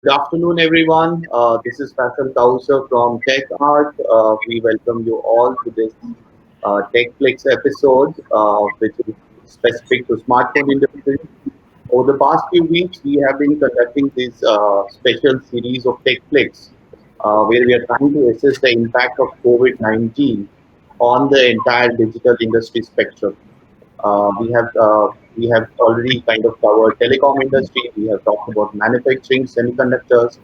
Good afternoon, everyone. This is Faisal from techARC. We welcome you all to this techFLIX episode, which is specific to smartphone industry. Over the past few weeks, we have been conducting this special series of techFLIX, where we are trying to assess the impact of COVID-19 on the entire digital industry spectrum. We have already kind of covered telecom industry. We have talked about manufacturing, semiconductors.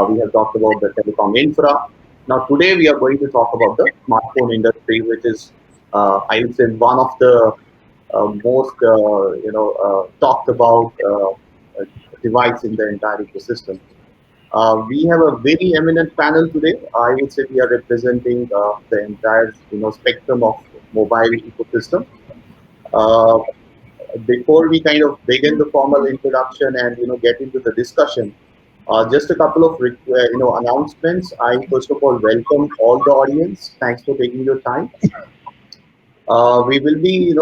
We have talked about the telecom infra. Now today we are going to talk about the smartphone industry, which is I would say one of the most talked about device in the entire ecosystem. We have a very eminent panel today. I would say we are representing the entire spectrum of mobile ecosystem. Uh, Before we kind of begin the formal introduction and get into the discussion, just a couple of announcements. I first of all welcome all the audience. Thanks for taking your time. We will be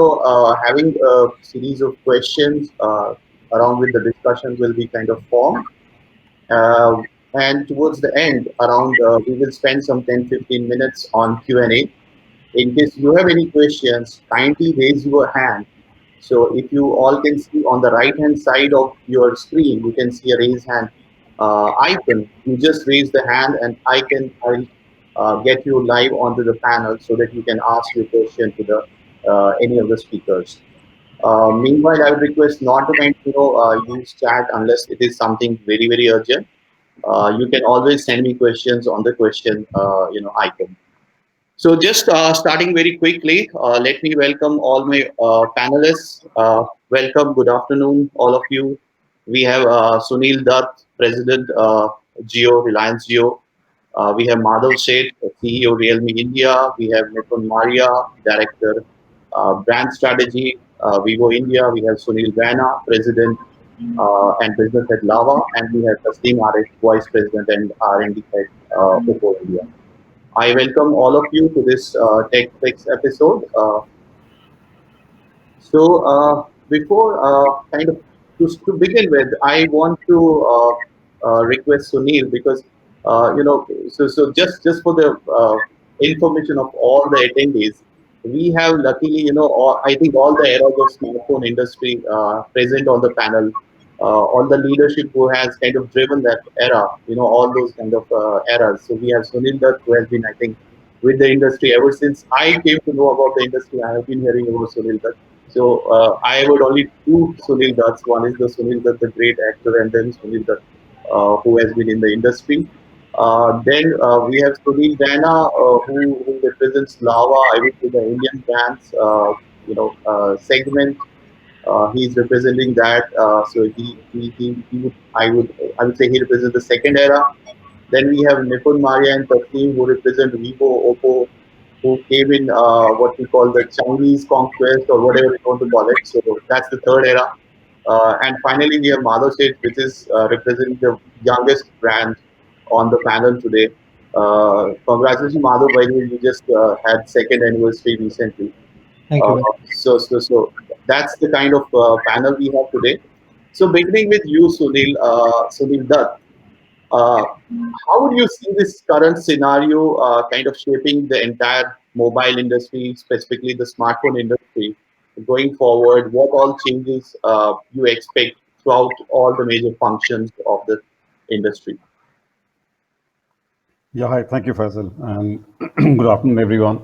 having a series of questions around with the discussion will be kind of formed. Uh, and towards the end, around we will spend some 10-15 minutes on Q&A. In case you have any questions, kindly raise your hand. So if you all can see on the right hand side of your screen, you can see a raise hand icon. You just raise the hand and I'll get you live onto the panel so that you can ask your question to the any of the speakers. Meanwhile, I would request not to use chat unless it is something very urgent. You can always send me questions on the question icon. So just starting very quickly, let me welcome all my panelists. Welcome, good afternoon, all of you. We have Sunil Dutt, President, Geo, Reliance Geo. We have Madhav, Sheth, CEO, Realme India. We have Nipun Marya, Director, Brand Strategy, Vivo India. We have Sunil Raina, President and Business at Lava. And we have Tasleem Arif, Vice President and R&D Head, Oppo India. I welcome all of you to this techFLIX episode. Before to begin with, I want to request Sunil because just for the information of all the attendees, we have luckily I think all the eras of smartphone industry present on the panel. All the leadership who has kind of driven that era, all those kind of eras. So we have Sunil Dutt, who has been, I think, with the industry ever since I came to know about the industry. I have been hearing about Sunil Dutt. So I would only two Sunil Dutts. One is the Sunil Dutt, the great actor, and then Sunil Dutt, who has been in the industry. Then we have Sunil Dana, who represents Lava, I would say the Indian brands, segment. He's representing that. So he would, I would say he represents the second era. Then we have Nipun, Marya, and Tasleem who represent Vivo, Oppo, who came in what we call the Chinese conquest or whatever you want to call it. So that's the third era. And finally, we have Madhav Sheth, which is representing the youngest brand on the panel today. Congratulations, Madhav, by the way, you just had second anniversary recently. Thank Uh, you. so that's the kind of panel we have today. So beginning with you, Sunil Dutt. Uh, how would you see this current scenario kind of shaping the entire mobile industry, specifically the smartphone industry, going forward? What all changes you expect throughout all the major functions of the industry? Yeah, hi. Thank you, Faisal. And good afternoon, everyone.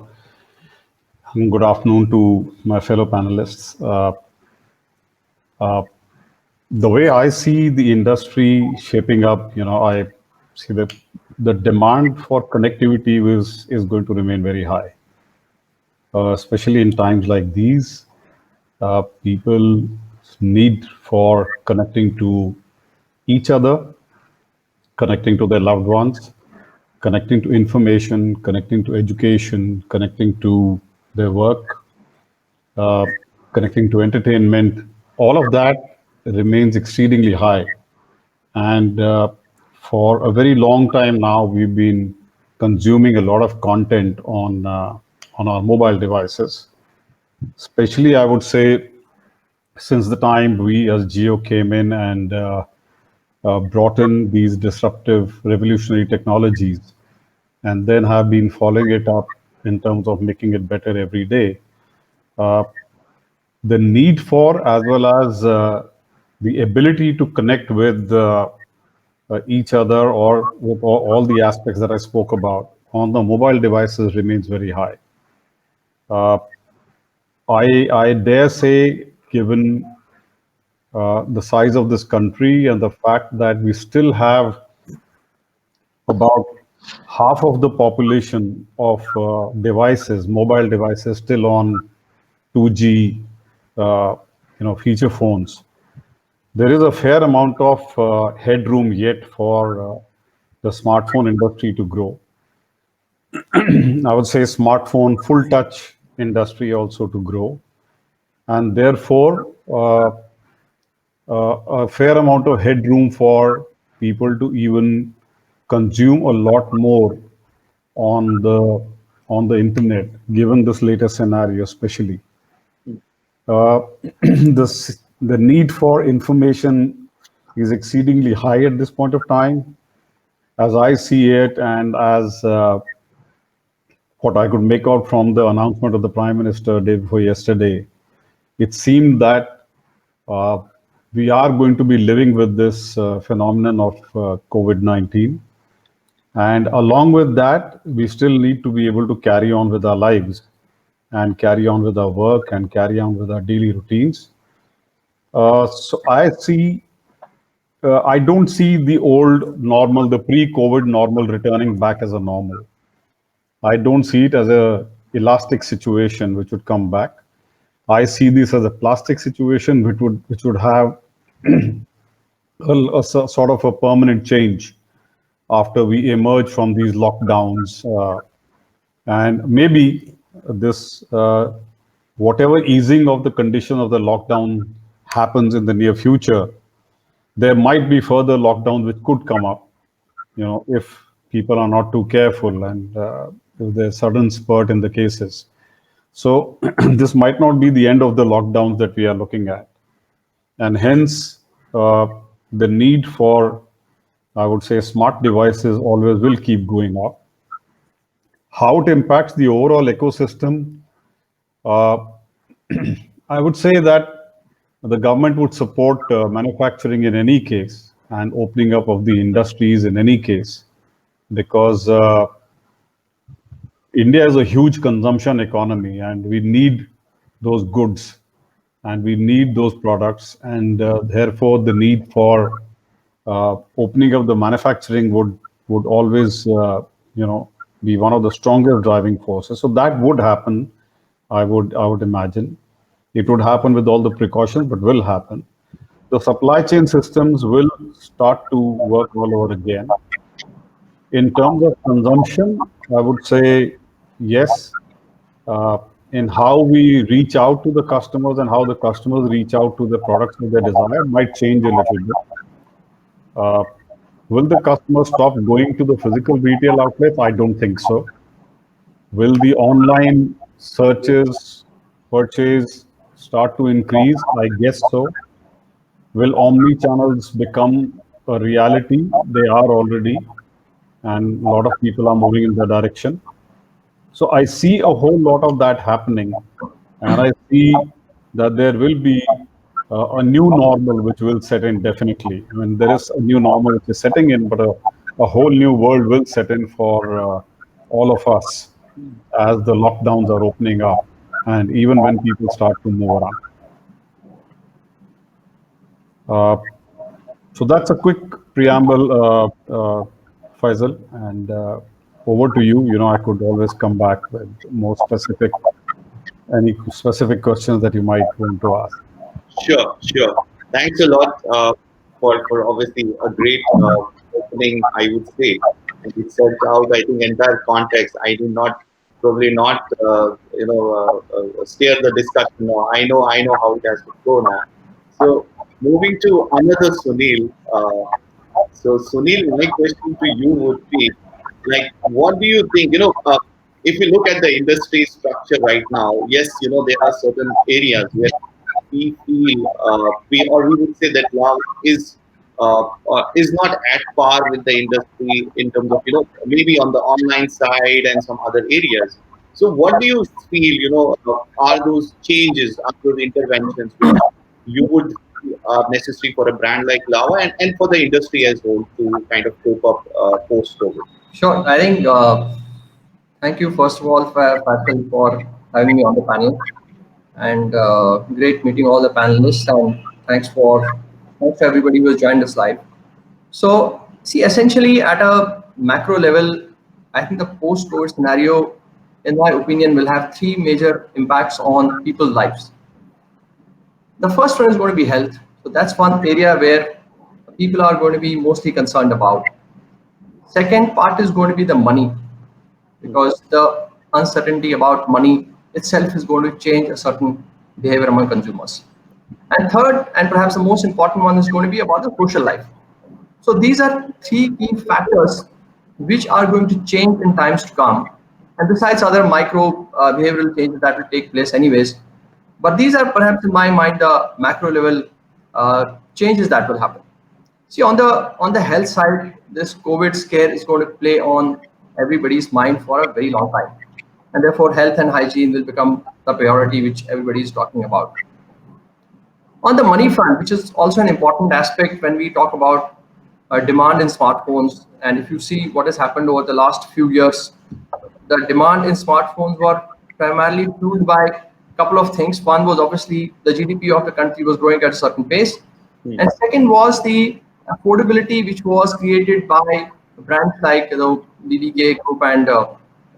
And good afternoon to my fellow panelists. The way I see the industry shaping up, I see that the demand for connectivity is going to remain very high, especially in times like these. People need for connecting to each other, connecting to their loved ones, connecting to information, connecting to education, connecting to their work, uh, connecting to entertainment, all of that remains exceedingly high. And for a very long time now, we've been consuming a lot of content on our mobile devices. Especially, I would say, since the time we as Geo came in and brought in these disruptive, revolutionary technologies, and then have been following it up in terms of making it better every day. Uh, the need for, as well as the ability to connect with each other or with all the aspects that I spoke about on the mobile devices remains very high. Uh, I dare say, given the size of this country and the fact that we still have about half of the population of devices, mobile devices, still on 2G, feature phones. There is a fair amount of headroom yet for the smartphone industry to grow. I would say smartphone full touch industry also to grow, and therefore a fair amount of headroom for people to even consume a lot more on the internet, given this latest scenario, especially. Uh, the need for information is exceedingly high at this point of time, as I see it, and as what I could make out from the announcement of the Prime Minister day before yesterday. It seemed that uh, we are going to be living with this phenomenon of COVID-19. And along with that, we still need to be able to carry on with our lives and carry on with our work and carry on with our daily routines. I don't see the old normal, the pre-COVID normal returning back as a normal. I don't see it as a elastic situation which would come back. I see this as a plastic situation which would have sort of a permanent change after we emerge from these lockdowns, and maybe this whatever easing of the condition of the lockdown happens in the near future, there might be further lockdowns which could come up, if people are not too careful and if there's sudden spurt in the cases. So this might not be the end of the lockdowns that we are looking at, and hence the need for, I would say, smart devices always will keep going up. How it impacts the overall ecosystem, uh, I would say that the government would support manufacturing in any case and opening up of the industries in any case, because India is a huge consumption economy and we need those goods and we need those products, and therefore the need for opening up the manufacturing would always be one of the strongest driving forces. So that would happen. I would imagine it would happen with all the precautions, but will happen. The supply chain systems will start to work all over again. In terms of consumption, I would say yes. Uh, in how we reach out to the customers and how the customers reach out to the products that they desire might change a little bit. Uh, will the customer stop going to the physical retail outlets? I don't think so. Will the online searches, purchase start to increase? I guess so. Will omni channels become a reality? They are already, and a lot of people are moving in that direction. So I see a whole lot of that happening, and I see that there will be a new normal which will set in definitely. I mean, there is a new normal which is setting in, but a whole new world will set in for all of us as the lockdowns are opening up, and even when people start to move around. Uh, so that's a quick preamble, Faisal, and over to you. I could always come back with more specific, any specific questions that you might want to ask. Sure, sure. Thanks a lot for obviously a great opening, I would say. And it sets out, I think, entire context. I do not probably not steer the discussion now. I know how it has to go now. So moving to another Sunil. So Sunil, my question to you would be, like, what do you think? If you look at the industry structure right now, yes, there are certain areas where we feel we or we would say that love is is not at par with the industry in terms of, maybe on the online side and some other areas. So what do you feel, are those changes, are those interventions which you would are necessary for a brand like Lava and for the industry as whole to kind of cope up post-COVID? Sure. I think thank you first of all, Faisal, for having me on the panel, and great meeting all the panelists. And thanks to everybody who has joined us live. So, see, essentially at a macro level, I think the post-COVID scenario, in my opinion, will have three major impacts on people's lives. The first one is going to be health. So that's one area where people are going to be mostly concerned about. Second part is going to be the money, because the uncertainty about money itself is going to change a certain behavior among consumers. And third, and perhaps the most important one, is going to be about the social life. So these are three key factors which are going to change in times to come. And besides other micro behavioral changes that will take place anyways. But these are perhaps in my mind the macro level changes that will happen. See, on the health side, this COVID scare is going to play on everybody's mind for a very long time. And therefore health and hygiene will become the priority which everybody is talking about. On the money front, which is also an important aspect when we talk about demand in smartphones, and if you see what has happened over the last few years, the demand in smartphones were primarily fueled by a couple of things. One was obviously the GDP of the country was growing at a certain pace, Hmm. and second was the affordability which was created by brands like BBK Group and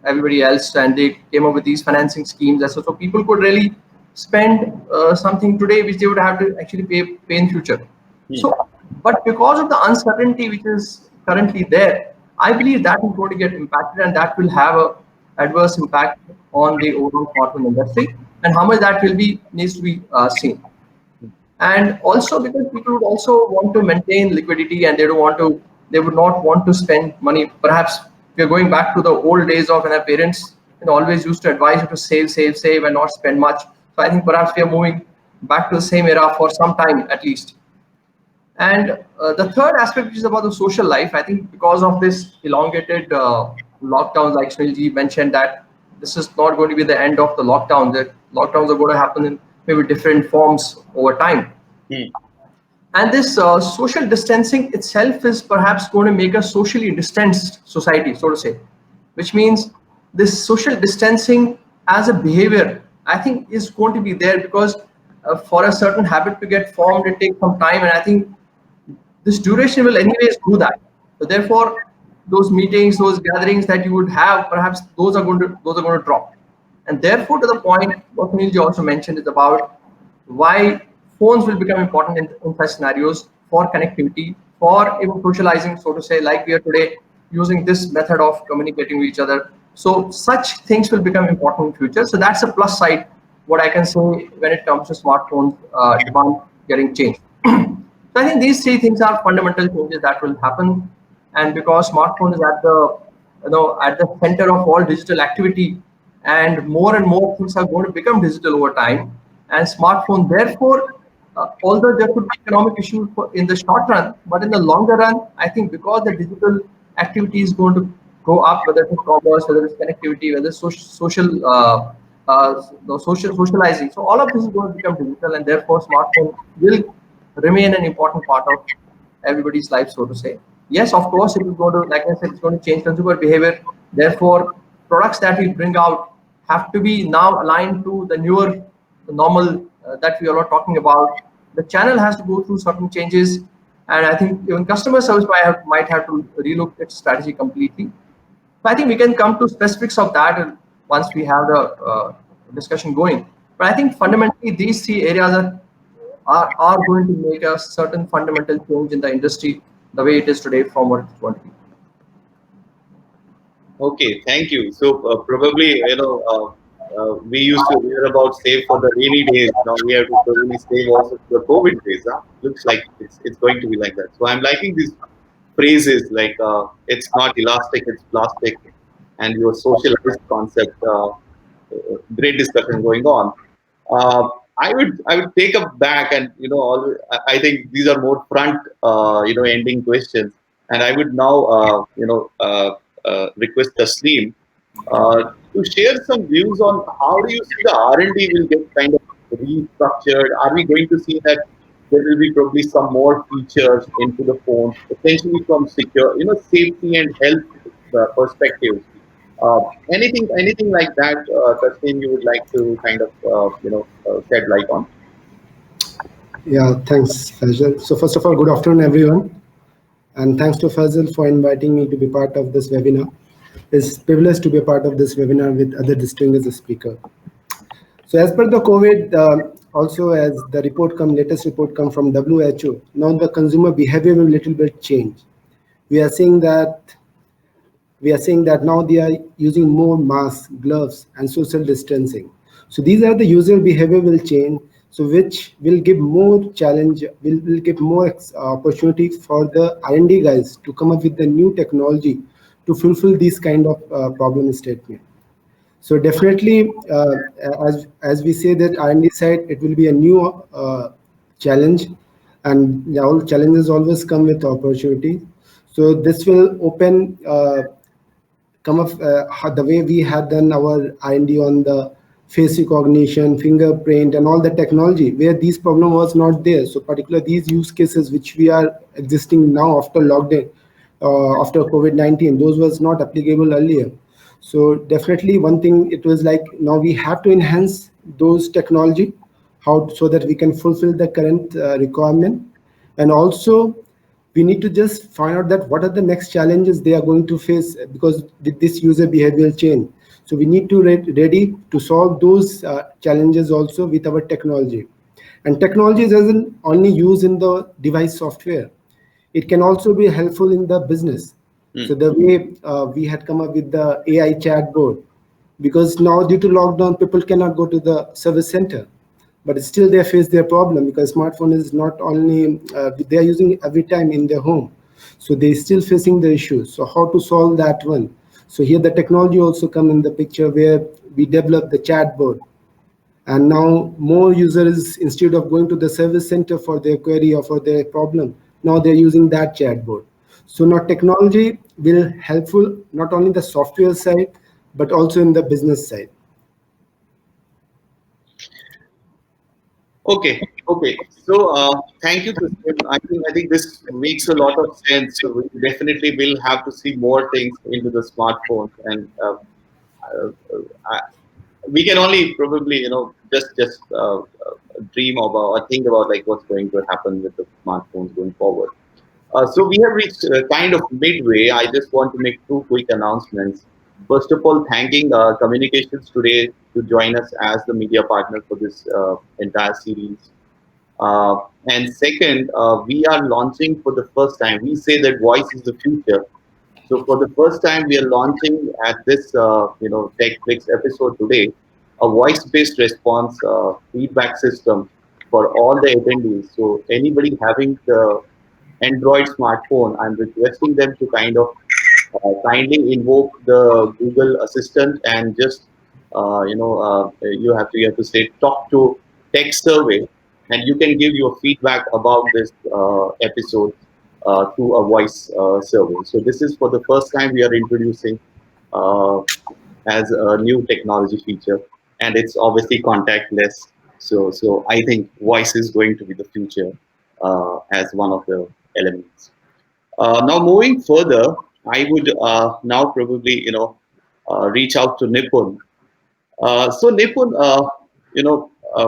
everybody else, and they came up with these financing schemes. So people could really spend something today which they would have to actually pay in future. Hmm. So, but because of the uncertainty which is currently there, I believe that is going to get impacted, and that will have a adverse impact on the overall smartphone industry, and how much that will be needs to be seen. And also because people would also want to maintain liquidity, and they would not want to spend money. Perhaps we are going back to the old days of when our parents always used to advise you to save and not spend much. So I think perhaps we are moving back to the same era for some time at least. And the third aspect, which is about the social life, I think because of this elongated lockdowns, like Sunil mentioned, that this is not going to be the end of the lockdown. The lockdowns are going to happen in maybe different forms over time. Hmm. And this social distancing itself is perhaps going to make a socially distanced society, so to say, which means this social distancing as a behavior, I think, is going to be there, because for a certain habit to get formed, it takes some time. And I think this duration will anyways do that. So therefore, those meetings, those gatherings that you would have, perhaps those are going to drop. And therefore, to the point what Sunil also mentioned is about why phones will become important in such scenarios for connectivity, for even socializing, so to say, like we are today using this method of communicating with each other. So such things will become important in future. So that's a plus side, what I can say when it comes to smartphones demand getting changed. So I think these three things are fundamental changes that will happen, and because smartphone is at the center of all digital activity, and more things are going to become digital over time, and smartphone therefore, although there could be economic issues in the short run, but in the longer run, I think because the digital activity is going to go up, whether it's commerce, whether it's connectivity, whether it's socializing. So all of this is going to become digital, and therefore smartphone will remain an important part of everybody's life, so to say. Yes, of course, it is going to, like I said, it's going to change consumer behavior. Therefore, products that we bring out have to be now aligned to the newer, the normal that we are not talking about. The channel has to go through certain changes, and I think even customer service might have to relook its strategy completely. So I think we can come to specifics of that once we have the discussion going. But I think fundamentally these three areas are going to make a certain fundamental change in the industry the way it is today from what it's going to be. Okay, thank you. So probably we used to hear about save for the rainy days. Now we have to probably save also for the COVID days. Huh? Looks like it's going to be like that. So I'm liking these phrases like it's not elastic, it's plastic, and your socialized concept. Great discussion going on. I would take up back, and always, I think these are more front ending questions, and I would now request Tasleem to share some views on how do you see the R&D will get kind of restructured. Are we going to see that there will be probably some more features into the phones, potentially from secure, safety and health perspectives? Uh, anything like that, Tasneem, you would like to kind of shed light on? Yeah, thanks, Faisal. So first of all, good afternoon, everyone. And thanks to Faisal for inviting me to be part of this webinar. It's privileged to be a part of this webinar with other distinguished speaker. So as per the COVID, also as the latest report come from WHO, now the consumer behavior will little bit change. We are seeing that now they are using more masks, gloves, and social distancing. So these are the user behavior will change. So which will give more challenge, will give more opportunity for the R&D guys to come up with the new technology to fulfill these kind of problem statement. So definitely, as we say that R&D side, it will be a new challenge, and all challenges always come with opportunity. So this will open come up the way we had done our R&D on the face recognition, fingerprint, and all the technology where these problem was not there. So particular these use cases which we are existing now after lockdown, after COVID-19, those was not applicable earlier. So definitely one thing it was like now we have to enhance those technology how so that we can fulfill the current requirement, and also we need to just find out that what are the next challenges they are going to face because with this user behavioral change. So we need to ready to solve those challenges also with our technology. And technology doesn't only use in the device software, it can also be helpful in the business. So the way we had come up with the AI chatbot, because now due to lockdown, people cannot go to the service center, but still they face their problem because smartphone is not only they are using every time in their home, so they still facing the issues. So how to solve that one? So here the technology also come in the picture where we develop the chatbot, and now more users instead of going to the service center for their query or for their problem, now they're using that chatbot. So now technology will helpful not only the software side but also in the business side. Okay, okay. So thank you, Tasneem. I think this makes a lot of sense. So we definitely will have to see more things into the smartphones, and I, we can only probably just dream about or think about like what's going to happen with the smartphones going forward. So we have reached kind of midway. I just want to make two quick announcements. First of all, thanking Communications today to join us as the media partner for this entire series. Uh, and second, we are launching for the first time. We say that voice is the future. So for the first time, we are launching at this techFLIX episode today a voice-based response feedback system for all the attendees. So anybody having the Android smartphone, I'm requesting them to kind of kindly invoke the Google Assistant and just you have to say talk to tech survey, and you can give your feedback about this episode through a voice survey. So this is for the first time we are introducing uh, as a new technology feature, and it's obviously contactless. So I think voice is going to be the future as one of the elements. Now, moving further, I would now probably reach out to Nipun. So Nipun,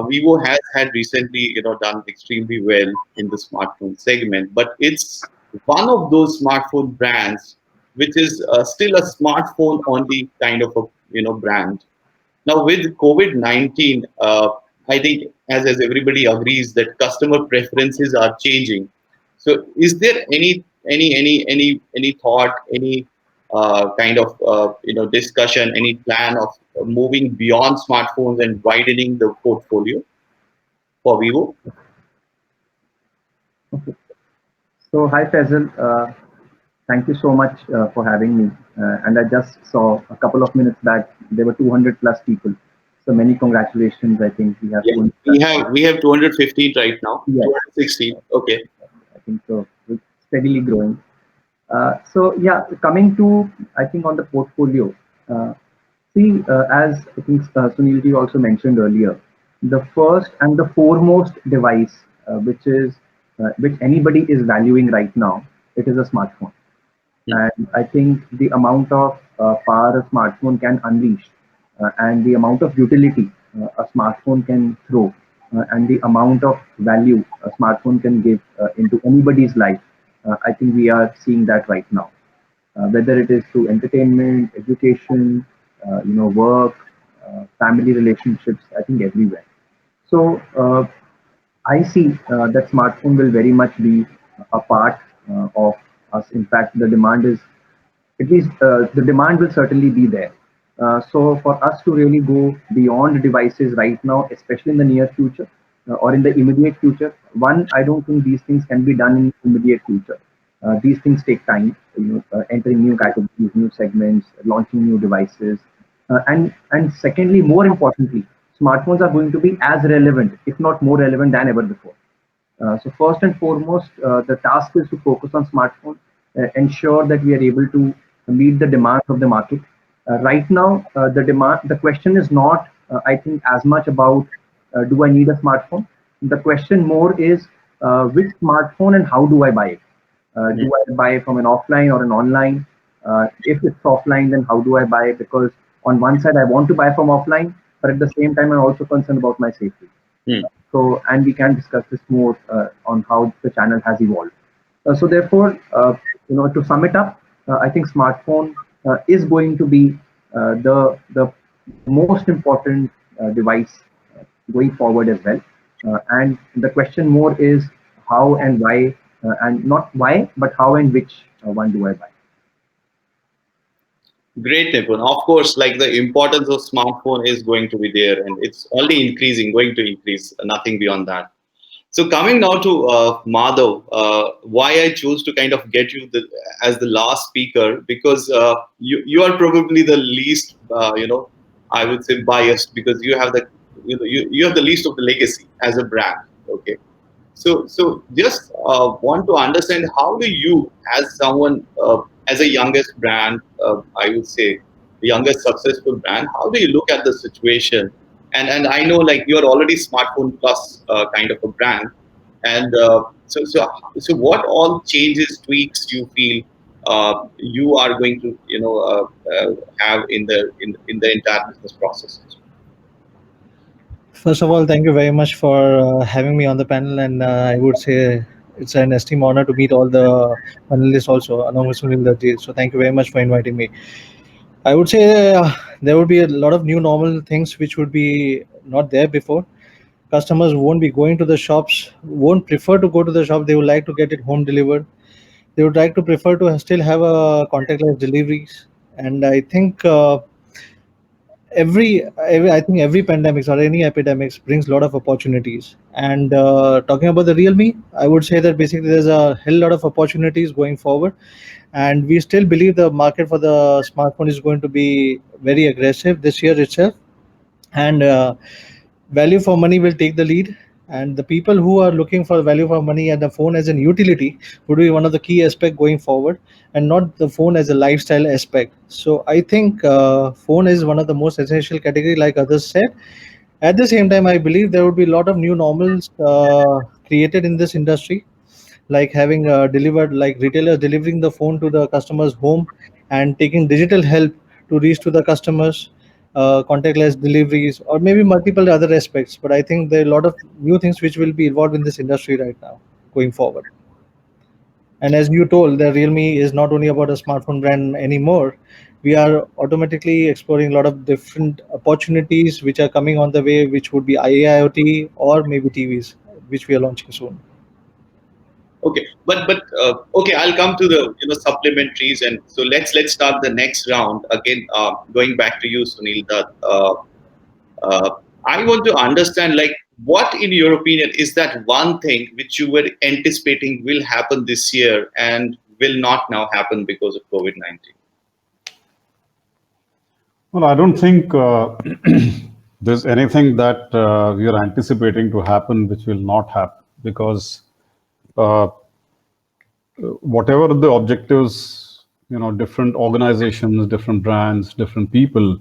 Vivo has had recently done extremely well in the smartphone segment, but it's one of those smartphone brands which is still a smartphone only kind of a brand. Now, with COVID-19, I think as everybody agrees that customer preferences are changing. So, is there any thought, any kind of discussion, any plan of moving beyond smartphones and widening the portfolio for Vivo? Okay. So hi Faisal, thank you so much for having me. And I just saw a couple of minutes back there were 200 plus people. So many congratulations. I think we have Yeah, 200. we have 215 right now. Yes, 216. Okay. I think so. It's steadily growing. So yeah, coming to, I think, on the portfolio. Uh, See, as I think Sunilji also mentioned earlier, the first and the foremost device, which anybody is valuing right now, it is a smartphone. Hmm. And I think the amount of power a smartphone can unleash, and the amount of utility a smartphone can throw, and the amount of value a smartphone can give into anybody's life, I think we are seeing that right now. Whether it is through entertainment, education, work, family relationships, I think everywhere. So I see that smartphone will very much be a part of us. In fact, the demand is, at least the demand will certainly be there. So for us to really go beyond devices right now, especially in the near future or in the immediate future, one, I don't think these things can be done in immediate future. These things take time, entering new categories, new segments, launching new devices, and secondly, more importantly, smartphones are going to be as relevant, if not more relevant than ever before. So first and foremost, the task is to focus on smartphone, ensure that we are able to meet the demands of the market. Right now, the question is not, I think, as much about do I need a smartphone. The question more is which smartphone and how do I buy it? Hmm. Do I buy from an offline or an online? If it's offline, then how do I buy it? Because on one side, I want to buy from offline, but at the same time, I'm also concerned about my safety. Hmm. So, and we can discuss this more on how the channel has evolved. So, therefore, to sum it up, I think smartphone is going to be the most important device going forward as well. And the question more is how and why, and not why, but how and which one do I buy? Great, Nipun. Of course, like the importance of smartphone is going to be there, and it's only increasing, going to increase. Nothing beyond that. So coming now to Madhav, why I chose to kind of get you as the last speaker, because you are probably the least I would say biased, because you have the you have the least of the legacy as a brand. Okay. So just want to understand, how do you, as someone, as a youngest brand, I would say, the youngest successful brand, how do you look at the situation? And I know, like, you're already smartphone plus kind of a brand, and so what all changes, tweaks you feel you are going to have in the entire business process? First of all, thank you very much for having me on the panel, and I would say it's an esteemed honor to meet all the panelists also, along with Sunil Dutt. So thank you very much for inviting me. I would say there would be a lot of new normal things which would be not there before. Customers won't be going to the shops, won't prefer to go to the shop. They would like to get it home delivered. They would like to prefer to still have a contactless deliveries. And I think every I think every pandemics or any epidemics brings a lot of opportunities. And talking about the Realme, I would say that basically there's a hell lot of opportunities going forward, and we still believe the market for the smartphone is going to be very aggressive this year itself. And value for money will take the lead, and the people who are looking for value for money and the phone as an utility would be one of the key aspect going forward, and not the phone as a lifestyle aspect. So I think phone is one of the most essential category, like others said. At the same time, I believe there would be a lot of new normals created in this industry, like having delivered, like retailers delivering the phone to the customer's home and taking digital help to reach to the customers, contactless deliveries, or maybe multiple other aspects. But I think there are a lot of new things which will be involved in this industry right now going forward. And as you told, the Realme is not only about a smartphone brand anymore. We are automatically exploring a lot of different opportunities which are coming on the way, which would be IIoT or maybe TVs, which we are launching soon. Okay, but okay, I'll come to the supplementaries, and so let's start the next round again. Going back to you, Sunil, that uh, I want to understand, like, what in your opinion is that one thing which you were anticipating will happen this year and will not now happen because of COVID-19? Well, I don't think there's anything that we are anticipating to happen which will not happen, because uh, whatever the objectives, different organizations, different brands, different people,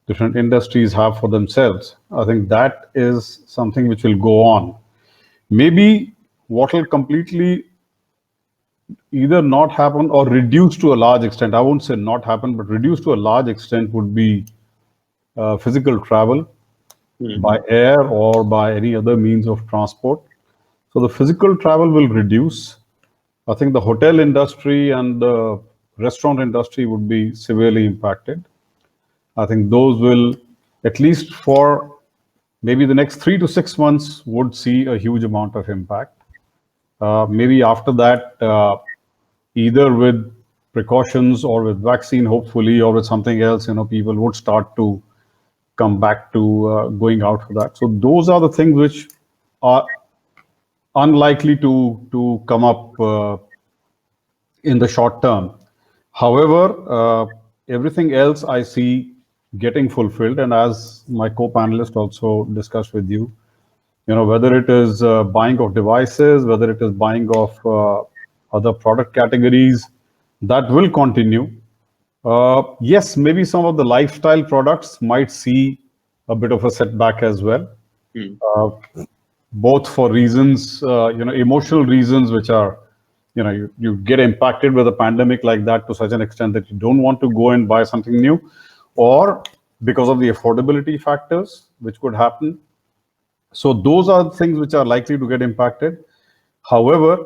different industries have for themselves, I think that is something which will go on. Maybe what will completely either not happen or reduce to a large extent, I won't say not happen, but reduce to a large extent, would be physical travel by Hmm. air or by any other means of transport. So the physical travel will reduce. I think the hotel industry and the restaurant industry would be severely impacted. I think those will, at least for maybe the next 3 to 6 months, would see a huge amount of impact. Maybe after that, either with precautions or with vaccine, hopefully, or with something else, people would start to come back to going out for that. So those are the things which are unlikely to come up in the short term. However, everything else I see getting fulfilled, and as my co-panelist also discussed with you, whether it is buying of devices, whether it is buying of other product categories, that will continue. Yes, maybe some of the lifestyle products might see a bit of a setback as well, Hmm. uh, both for reasons, emotional reasons, which are, you get impacted with a pandemic like that to such an extent that you don't want to go and buy something new, or because of the affordability factors, which could happen. So those are things which are likely to get impacted. However,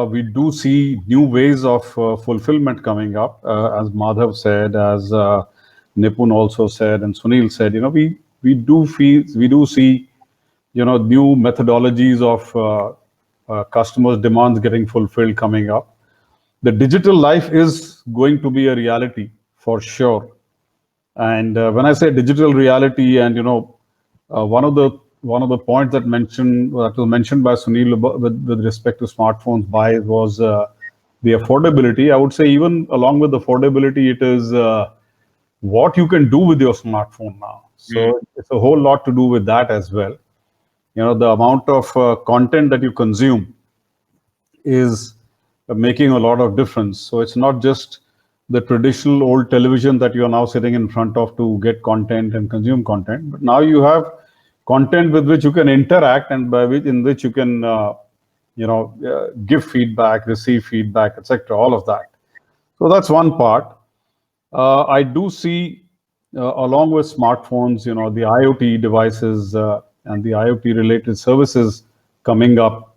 we do see new ways of fulfillment coming up, as Madhav said, as Nipun also said, and Sunil said. We do see, new methodologies of customers' demands getting fulfilled coming up. The digital life is going to be a reality for sure. And when I say digital reality, and one of the points that was mentioned by Sunil with respect to smartphones buy was the affordability. I would say even along with affordability, it is what you can do with your smartphone now. Hmm. So it's a whole lot to do with that as well. The amount of content that you consume is making a lot of difference. So it's not just the traditional old television that you are now sitting in front of to get content and consume content, but now you have content with which you can interact, and in which you can give feedback, receive feedback, etc. All of that. So that's one part. I do see, along with smartphones, the IoT devices and the IoT related services coming up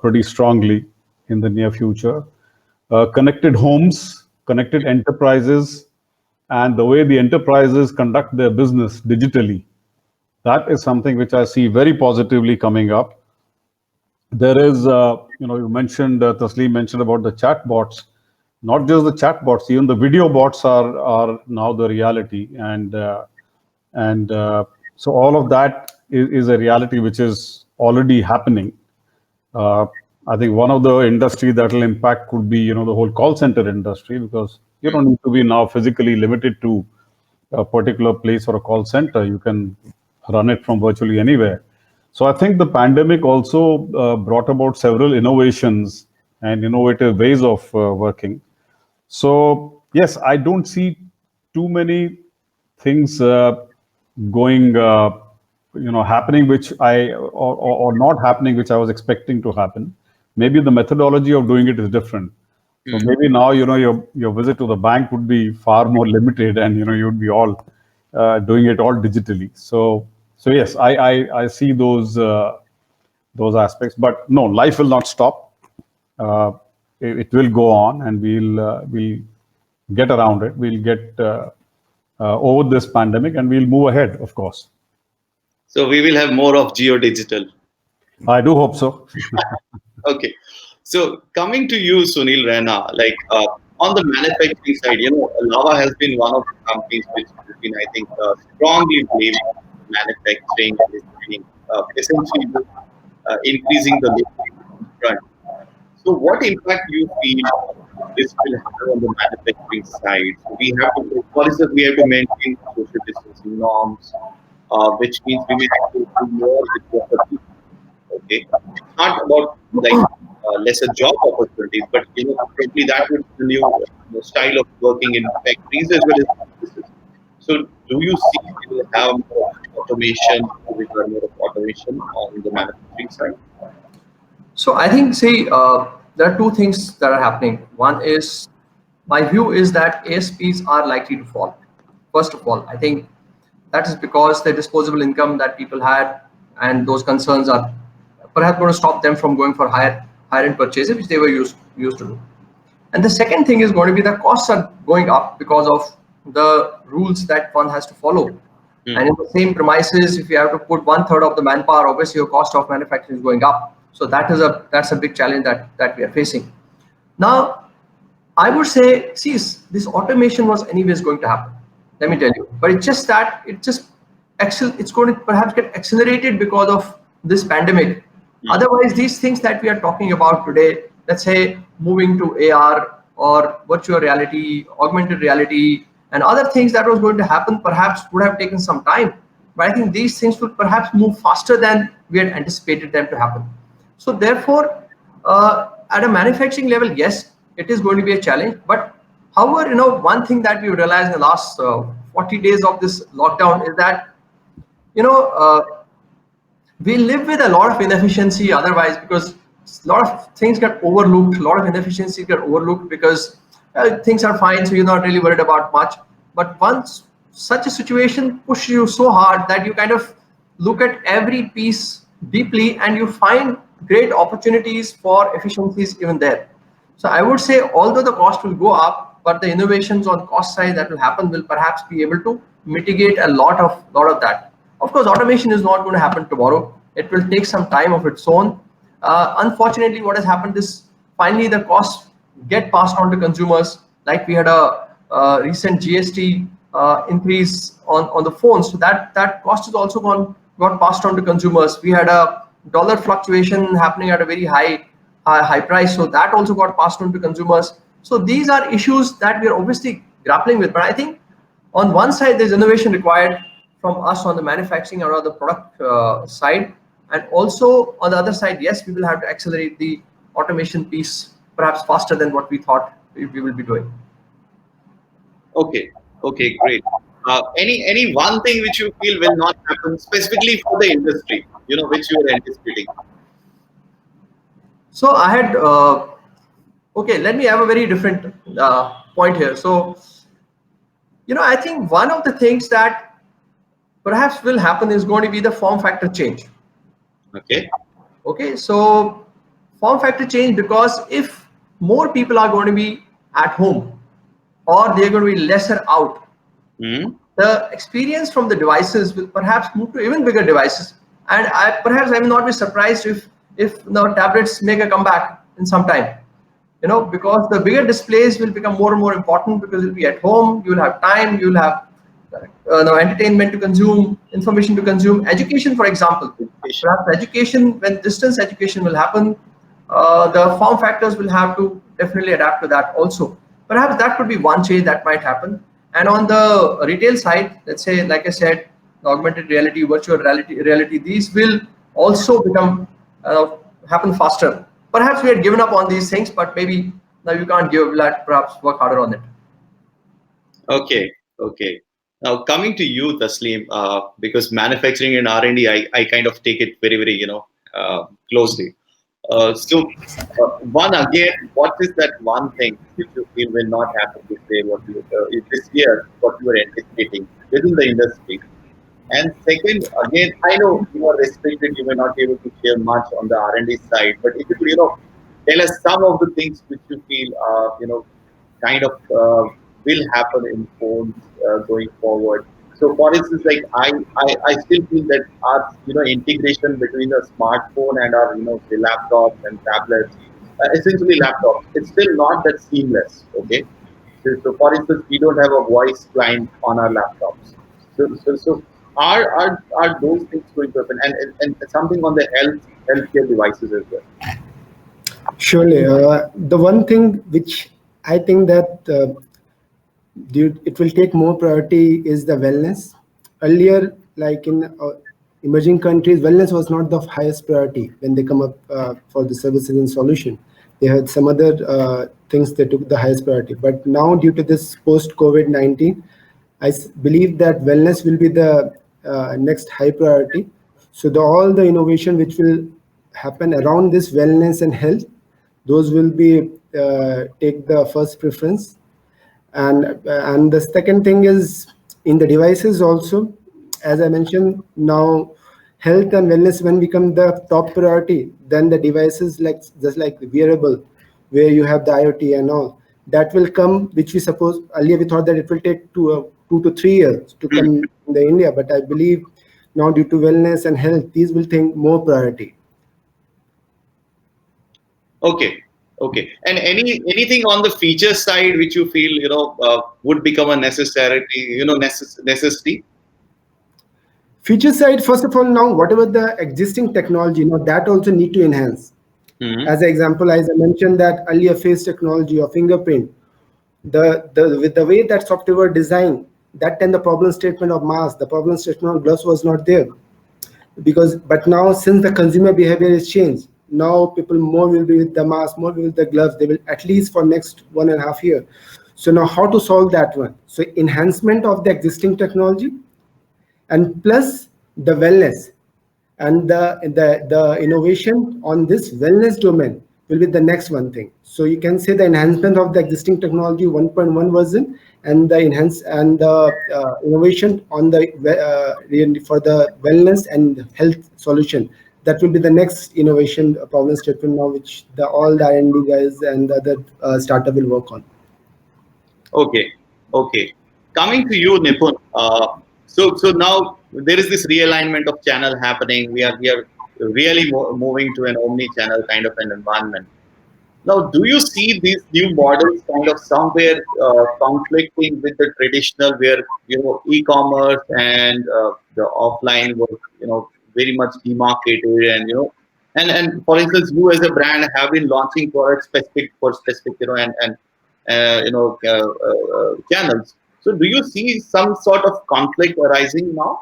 pretty strongly in the near future. Connected homes, connected enterprises, and the way the enterprises conduct their business digitally. That is something which I see very positively coming up. There is, you mentioned, Tasleem mentioned about the chatbots. Not just the chatbots, even the video bots are now the reality, and so all of that is a reality which is already happening. Uh, I think one of the industry that will impact could be, the whole call center industry, because you don't need to be now physically limited to a particular place or a call center. You can run it from virtually anywhere. So I think the pandemic also brought about several innovations and innovative ways of working. So yes, I don't see too many things going, happening which or not happening which I was expecting to happen. Maybe the methodology of doing it is different. So Hmm. maybe now your visit to the bank would be far more limited, and you'd be all doing it all digitally. So yes, I see those aspects, but no, life will not stop. Uh, it will go on, and we'll get around it. We'll get over this pandemic, and we'll move ahead, of course. So we will have more of geo digital. I do hope so. Okay. So coming to you, Sunil, Raina, like on the manufacturing side, Lava has been one of the companies which has been, I think, strongly blamed manufacturing and is being essentially increasing the labor front. So what impact do you feel this will have on the manufacturing side? So we have to, for instance, we have to maintain social distancing norms. which means we may have to do more with what the people. Okay, it's not about like lesser job opportunities, but simply that would be the new style of working in factories as well as businesses. So, do you see we will have more automation, require more of automation on the manufacturing side? So I think, see, there are two things that are happening. One is, my view is that ASPs are likely to fall. First of all, I think that is because the disposable income that people had and those concerns are perhaps going to stop them from going for higher end purchases, which they were used to do. And the second thing is going to be the costs are going up because of the rules that one has to follow. And in the same premises, if you have to put 1/3 of the manpower, obviously your cost of manufacturing is going up. So that's a big challenge that we are facing. Now, I would say, see, this automation was anyways going to happen. Let me tell you, but it's just that it's going to perhaps get accelerated because of this pandemic. Otherwise, these things that we are talking about today, let's say moving to AR or virtual reality, augmented reality, and other things that was going to happen, perhaps would have taken some time. But I think these things will perhaps move faster than we had anticipated them to happen. So therefore, at a manufacturing level, yes, it is going to be a challenge. But however, one thing that we realized in the last 40 days of this lockdown is that, we live with a lot of inefficiency otherwise, because a lot of things get overlooked, a lot of inefficiencies get overlooked because things are fine, so you're not really worried about much. But once such a situation pushes you so hard that you kind of look at every piece deeply and you find great opportunities for efficiencies even there. So I would say, although the cost will go up, but the innovations on cost side that will happen will perhaps be able to mitigate a lot of that. Of course, automation is not going to happen tomorrow. It will take some time of its own. Unfortunately, what has happened is finally the costs get passed on to consumers. Like we had a recent GST increase on the phones, so that cost is also got passed on to consumers. We had a dollar fluctuation happening at a very high price, so that also got passed on to consumers. So these are issues that we are obviously grappling with. But I think on one side there's innovation required from us on the manufacturing or the product side, and also on the other side, yes, we will have to accelerate the automation piece perhaps faster than what we thought we will be doing. Okay, okay, great. Any one thing which you feel will not happen specifically for the industry, which you are anticipating? So I had okay, let me have a very different point here. So I think one of the things that perhaps will happen is going to be the form factor change. Okay. Okay, so form factor change, because if more people are going to be at home or they're going to be lesser out, the experience from the devices will perhaps move to even bigger devices. And I will not be surprised if the tablets make a comeback in some time. Because the bigger displays will become more and more important, because you'll be at home, you'll have time, you'll have entertainment to consume, information to consume, education, for example. Perhaps education, when distance education will happen, the form factors will have to definitely adapt to that also. Perhaps that could be one change that might happen. And on the retail side, let's say, like I said, augmented reality, virtual reality, these will also become happen faster. Perhaps we had given up on these things, but maybe now you can't give up that. Perhaps work harder on it. Okay, okay. Now coming to you, Tasleem, because manufacturing and R&D, I kind of take it very, very, closely. One again, what is that one thing which you feel will not happen this year, what you are anticipating within the industry? And second, again, I know you are restricted, you may not be able to share much on the R&D side, but if you could, tell us some of the things which you feel, kind of will happen in phones going forward. So, for instance, like I still feel that our integration between the smartphone and our say laptops and tablets, essentially laptops, it's still not that seamless. Okay, so for instance, we don't have a voice client on our laptops. So are those things going to happen? And something on the healthcare devices as well. Surely. The one thing which I think that it will take more priority is the wellness. Earlier, like in emerging countries, wellness was not the highest priority when they come up for the services and solution. They had some other things that took the highest priority. But now, due to this post COVID-19, believe that wellness will be the next high priority. So all the innovation which will happen around this wellness and health, those will be take the first preference. And the second thing is in the devices also, as I mentioned, now health and wellness when become the top priority, then the devices like just like the wearable, where you have the IoT and all that will come, which we suppose earlier we thought that it will take 2 to 3 years to come in the India, but I believe now due to wellness and health, these will take more priority. Okay, okay. And anything on the feature side which you feel would become a necessity, necessity? Feature side, first of all, now whatever the existing technology, that also need to enhance. Hmm. As an example, as I mentioned that earlier face technology or fingerprint, the with the way that software were designed, that time the problem statement of mask, the problem statement of gloves was not there. Because but now since the consumer behavior is changed, now people more will be with the mask, more will be with the gloves. They will at least for next 1.5 years. So now how to solve that one? So enhancement of the existing technology and plus the wellness and the innovation on this wellness domain will be the next one thing. So you can say the enhancement of the existing technology 1.1 version and the enhance and the innovation on the for the wellness and health solution, that will be the next innovation problem statement now which the all the R&D guys and the other startup will work on. Okay, okay. Coming to you, Nipun. So now there is this realignment of channel happening. We are really moving to an omni-channel kind of an environment. Now, do you see these new models kind of somewhere conflicting with the traditional, where e-commerce and the offline was very much demarcated, and and for instance, you as a brand have been launching products specific for specific and channels. So, do you see some sort of conflict arising now?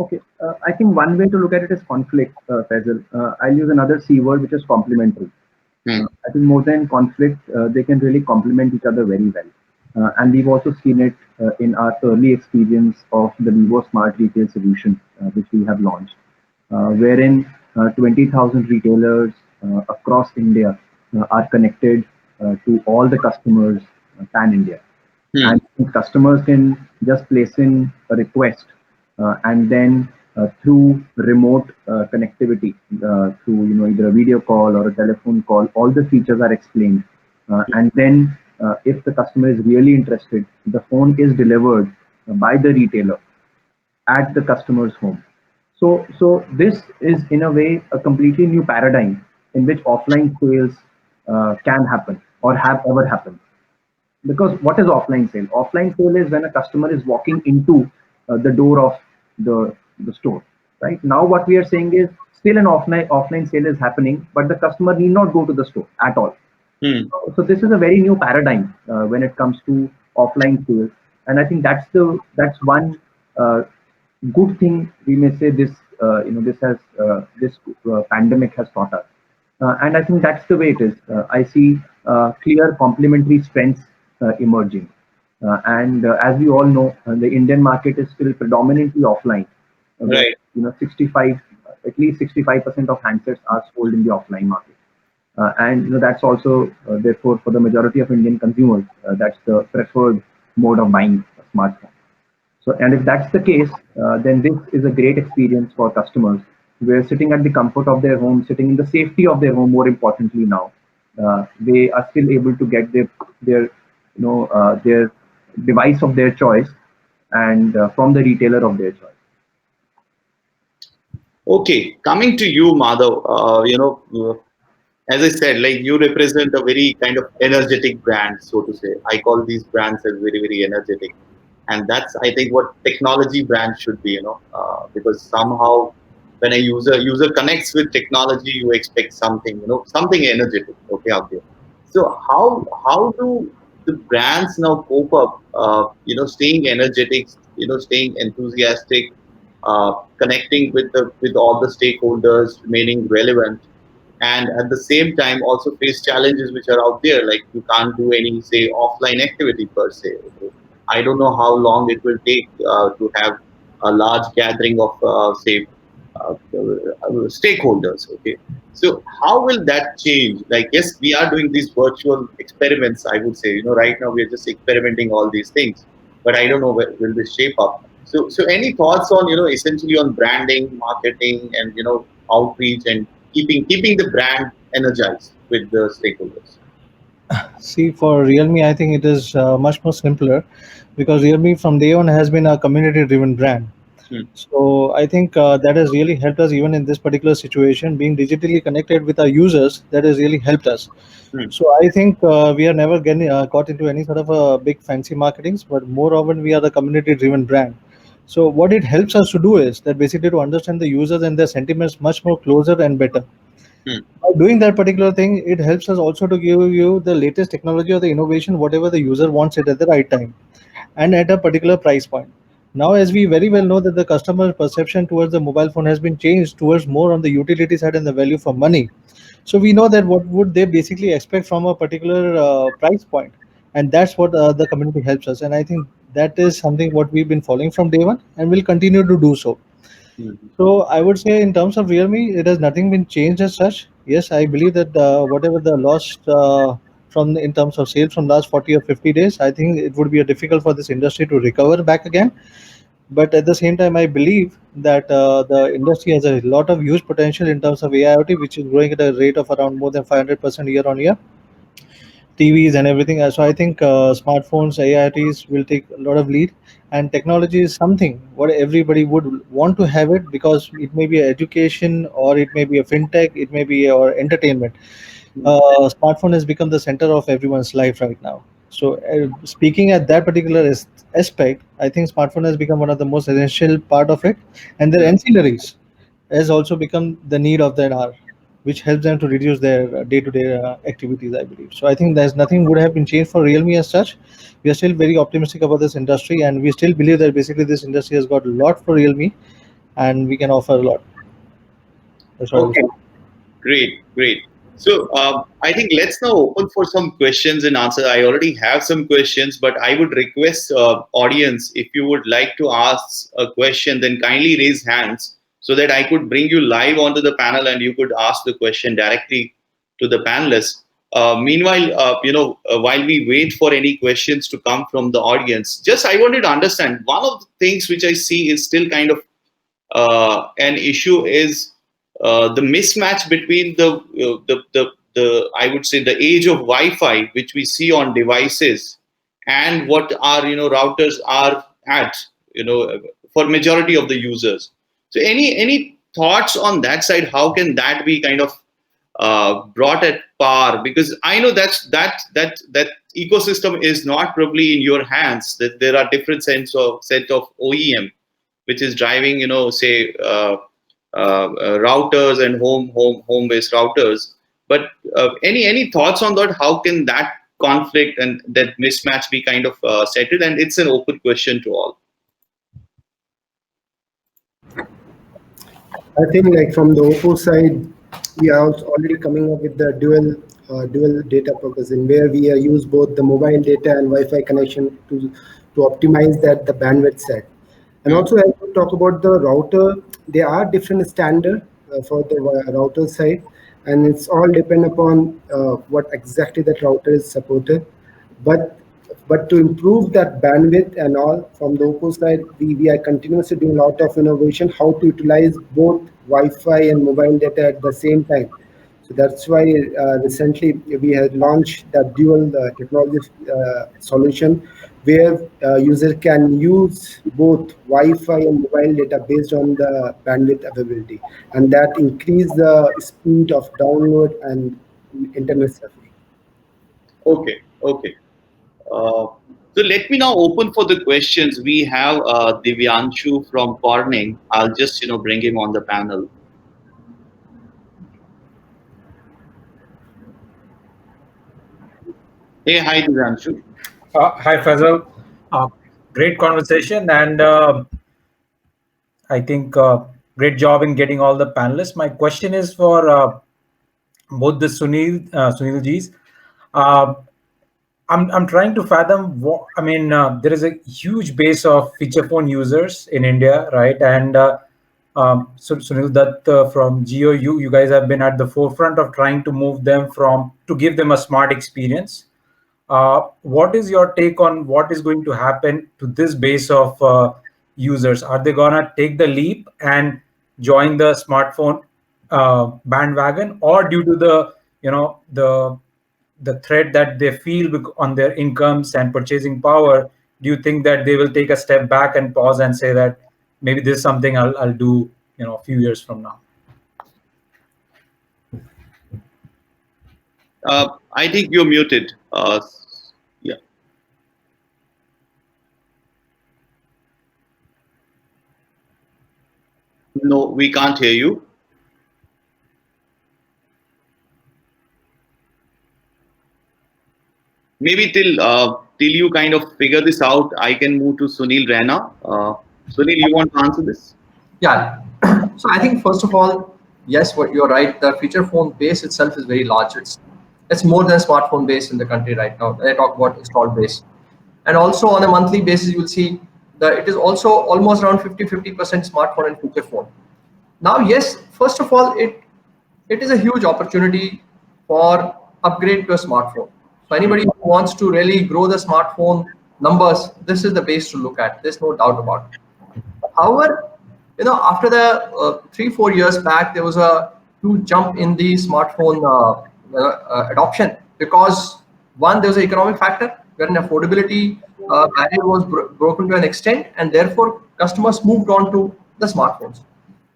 Okay, I think one way to look at it is conflict, Faisal. I'll use another C word, which is complementary. Hmm. I think more than conflict, they can really complement each other very well. And we've also seen it in our early experience of the Vivo Smart Retail solution, which we have launched, wherein 20,000 retailers across India are connected to all the customers pan India. Hmm. And customers can just place in a request and then through remote connectivity through either a video call or a telephone call, all the features are explained, and then if the customer is really interested, the phone is delivered by the retailer at the customer's home. So this is in a way a completely new paradigm in which offline sales can happen or have ever happened. Because what is offline sale? Offline sale is when a customer is walking into the door of the store. Right now, what we are saying is still an offline sale is happening, but the customer need not go to the store at all. Hmm. So this is a very new paradigm when it comes to offline sales, and I think that's one uh, good thing we may say this this pandemic has taught us, and I think that's the way it is. I see clear complementary strengths emerging, and as we all know, the Indian market is still predominantly offline, where Right. 65 at least 65% of handsets are sold in the offline market. And that's also therefore for the majority of Indian consumers, that's the preferred mode of buying a smartphone. So, and if that's the case, then this is a great experience for customers. Where sitting at the comfort of their home, sitting in the safety of their home, more importantly now, they are still able to get their device of their choice and from the retailer of their choice. Okay, coming to you, Madhav. As I said, like you represent a very kind of energetic brand, so to say. I call these brands as very, very energetic, and that's I think what technology brands should be. Because somehow when a user connects with technology, you expect something, something energetic. Okay, out there. So how do the brands now cope up? Staying energetic staying enthusiastic, connecting with all the stakeholders, remaining relevant, and at the same time also face challenges which are out there, like you can't do any, say, offline activity per se. Okay? I don't know how long it will take to have a large gathering of, say, stakeholders. Okay, so how will that change? Like, yes, we are doing these virtual experiments. I would say, right now we are just experimenting all these things, but I don't know where will this shape up. So any thoughts on, essentially on branding, marketing, and outreach, and keeping the brand energized with the stakeholders? See, for Realme, I think it is much more simpler because Realme from day on has been a community-driven brand. Hmm, So I think that has really helped us even in this particular situation, being digitally connected with our users. That has really helped us. hmm, So I think we are never getting caught into any sort of a big fancy marketings, but more often we are the community-driven brand. So what it helps us to do is that basically to understand the users and their sentiments much more closer and better. hmm, By doing that particular thing, it helps us also to give you the latest technology or the innovation, whatever the user wants it at the right time and at a particular price point. Now, as we very well know that the customer perception towards the mobile phone has been changed towards more on the utility side and the value for money. So we know that what would they basically expect from a particular price point, and that's what the community helps us. And I think that is something what we've been following from day one, and will continue to do so. hmm, So I would say in terms of Realme, it has nothing been changed as such. Yes, I believe that whatever the loss from in terms of sales from last 40 or 50 days, I think it would be difficult for this industry to recover back again. But at the same time, I believe that the industry has a lot of huge potential in terms of AIoT, which is growing at a rate of around more than 500% year on year. TVs and everything. So I think smartphones, AITs will take a lot of lead, and technology is something what everybody would want to have it because it may be education or it may be a fintech, it may be or entertainment. hmm. Smartphone has become the center of everyone's life right now. So speaking at that particular aspect, I think smartphone has become one of the most essential part of it, and their ancillaries has also become the need of their hour, which helps them to reduce their day-to-day activities, I believe. So I think there's nothing would have been changed for Realme as such. We are still very optimistic about this industry, and we still believe that basically this industry has got a lot for Realme, and we can offer a lot. That's what I would Okay. say. Great, great. So I think let's now open for some questions and answer. I already have some questions, but I would request audience, if you would like to ask a question, then kindly raise hands so that I could bring you live onto the panel and you could ask the question directly to the panelists. Meanwhile, while we wait for any questions to come from the audience, just I wanted to understand one of the things which I see is still kind of an issue is the mismatch between the I would say the age of Wi-Fi which we see on devices and what our routers are at for majority of the users. So any thoughts on that side? How can that be kind of brought at par? Because I know that ecosystem is not probably in your hands. That there are different set of OEM which is driving, say, routers and home based routers. But any thoughts on that? How can that conflict and that mismatch be kind of settled? And it's an open question to all. I think like from the Oppo side, we are also already coming up with the dual data proposition where we use both the mobile data and Wi-Fi connection to optimize that the bandwidth side. And Hmm, also, as we talk about the router, there are different standard for the router side, and it's all depend upon what exactly that router is supported. But but to improve that bandwidth and all from the Oppo side, we are continuously doing a lot of innovation, how to utilize both Wi-Fi and mobile data at the same time. So that's why recently we had launched that dual technology solution where user can use both Wi-Fi and mobile data based on the bandwidth availability, and that increase the speed of download and internet surfing. okay, okay. Uh, so let me now open for the questions. We have Divyanshu from Corning. I'll just bring him on the panel. Hey, hi Divyanshu. Hi, Faisal. Uh, great conversation, and I think great job in getting all the panelists. My question is for both the Sunil G's. Uh, I'm trying to fathom what I mean. There is a huge base of feature phone users in India, right? And so Sunil Dutt from Geo, you guys have been at the forefront of trying to move them to give them a smart experience. What is your take on what is going to happen to this base of users? Are they gonna take the leap and join the smartphone bandwagon, or due to the the threat that they feel on their incomes and purchasing power, do you think that they will take a step back and pause and say that maybe this is something I'll do a few years from now? I think you're muted. Yeah. No, we can't hear you. Maybe till you kind of figure this out, I can move to Sunil Raina. Sunil, you want to answer this? Yeah. So I think first of all, yes, what you're right. The feature phone base itself is very large. It's more than smartphone base in the country right now. When I talk about installed base, and also on a monthly basis, you will see that it is also almost around 50% smartphone and feature phone. Now, yes, first of all, it is a huge opportunity for upgrade to a smartphone. So anybody who wants to really grow the smartphone numbers, this is the base to look at. There's no doubt about it. However, after the 3-4 years back, there was a huge jump in the smartphone adoption because one, there was an economic factor wherein affordability barrier was broken to an extent, and therefore customers moved on to the smartphones.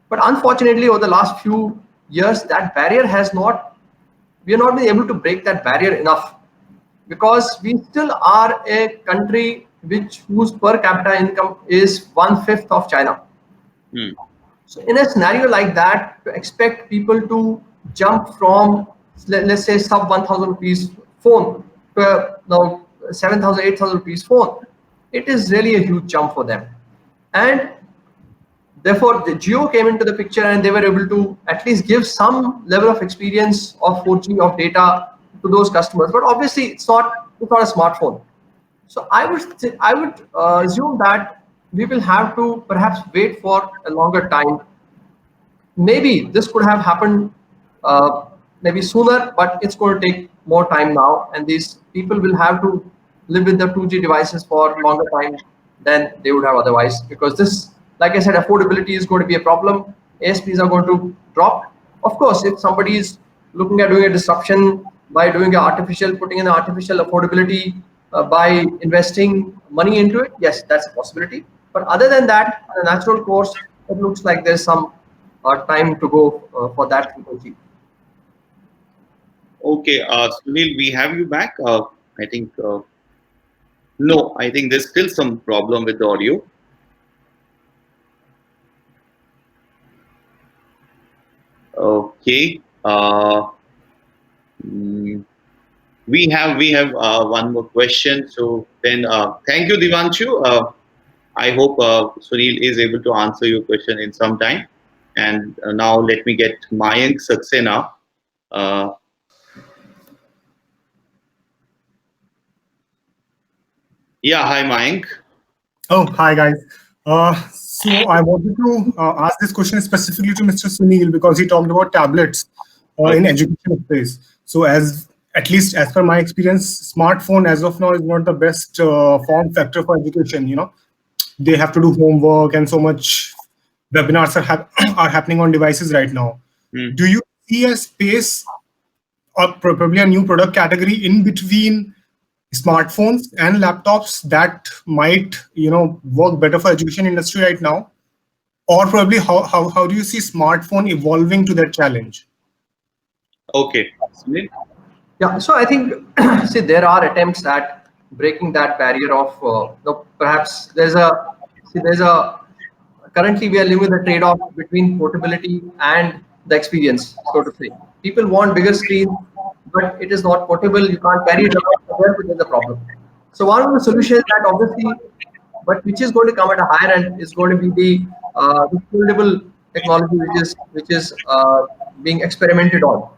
But unfortunately, over the last few years, that barrier we are not been able to break that barrier enough because we still are a country whose per capita income is 1/5 of China. Hmm. So in a scenario like that, to expect people to jump from, let's say, sub 1,000 rupees phone to now 7,000, 8,000 rupees phone, it is really a huge jump for them. And therefore, the Jio came into the picture and they were able to at least give some level of experience of 4G of data to those customers. But obviously, it's not a smartphone. So I would assume that we will have to perhaps wait for a longer time. Maybe this could have happened maybe sooner, but it's going to take more time now, and these people will have to live with the 2G devices for longer time than they would have otherwise, because this, like I said, affordability is going to be a problem. ASPs are going to drop. Of course, if somebody is looking at doing a disruption by putting in artificial affordability by investing money into it, yes, that's a possibility. But other than that, on a natural course, it looks like there's some time to go for that to achieve. Okay, Sunil, we have you back. I think no. I think there's still some problem with the audio. Okay. Mm, we have one more question. So then, thank you, Divanshu. I hope Sunil is able to answer your question in some time. And now let me get Mayank Saxena. Uh, yeah, hi Mayank. Oh, hi guys. So I wanted to ask this question specifically to Mr. Sunil because he talked about tablets in education space. So as at least as per my experience, smartphone as of now is not the best form factor for education. They have to do homework and so much webinars are happening on devices right now. Do you see a space or probably a new product category in between smartphones and laptops that might work better for education industry right now, or probably how do you see smartphone evolving to that challenge? Okay, Sunil. Yeah, so I think see, there are attempts at breaking that barrier of perhaps there's a currently we are living with a trade-off between portability and the experience, so to say. People want bigger screens, but it is not portable. You can't carry it around. So therefore, there's a problem. So one of the solutions that obviously but which is going to come at a higher end is going to be the foldable technology, which is being experimented on.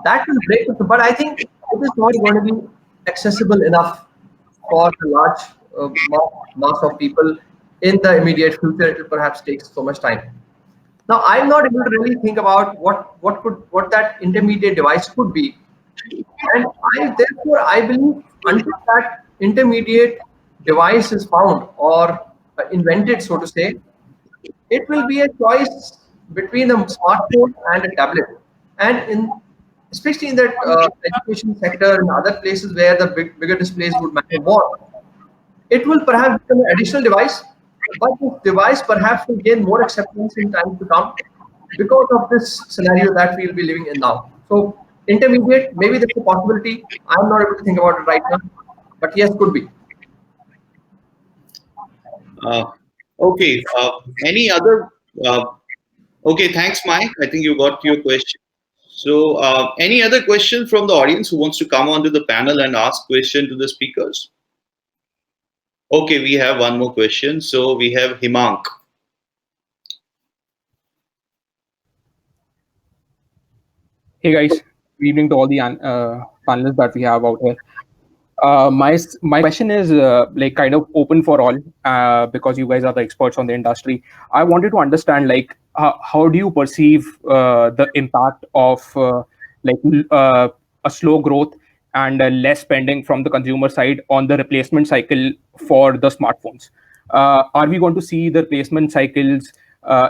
That will break it, but I think it is not going to be accessible enough for the large mass of people in the immediate future. It will perhaps take so much time. Now, I'm not able to really think about what that intermediate device could be, and I believe until that intermediate device is found or invented, so to say, it will be a choice between a smartphone and a tablet. And especially in that education sector and other places where the bigger displays would matter more, it will perhaps become an additional device, but this device perhaps will gain more acceptance in time to come because of this scenario that we'll be living in now. So intermediate, maybe that's a possibility. I'm not able to think about it right now, but yes, could be. Okay. Any other? Uh, okay. Thanks, Mike. I think you got your question. So, any other question from the audience who wants to come onto the panel and ask question to the speakers? Okay, we have one more question. So we have Himank. Hey guys, good evening to all the panelists that we have out here. My question is like kind of open for all because you guys are the experts on the industry. I wanted to understand like how do you perceive the impact of like a slow growth and less spending from the consumer side on the replacement cycle for the smartphones? Are we going to see the replacement cycles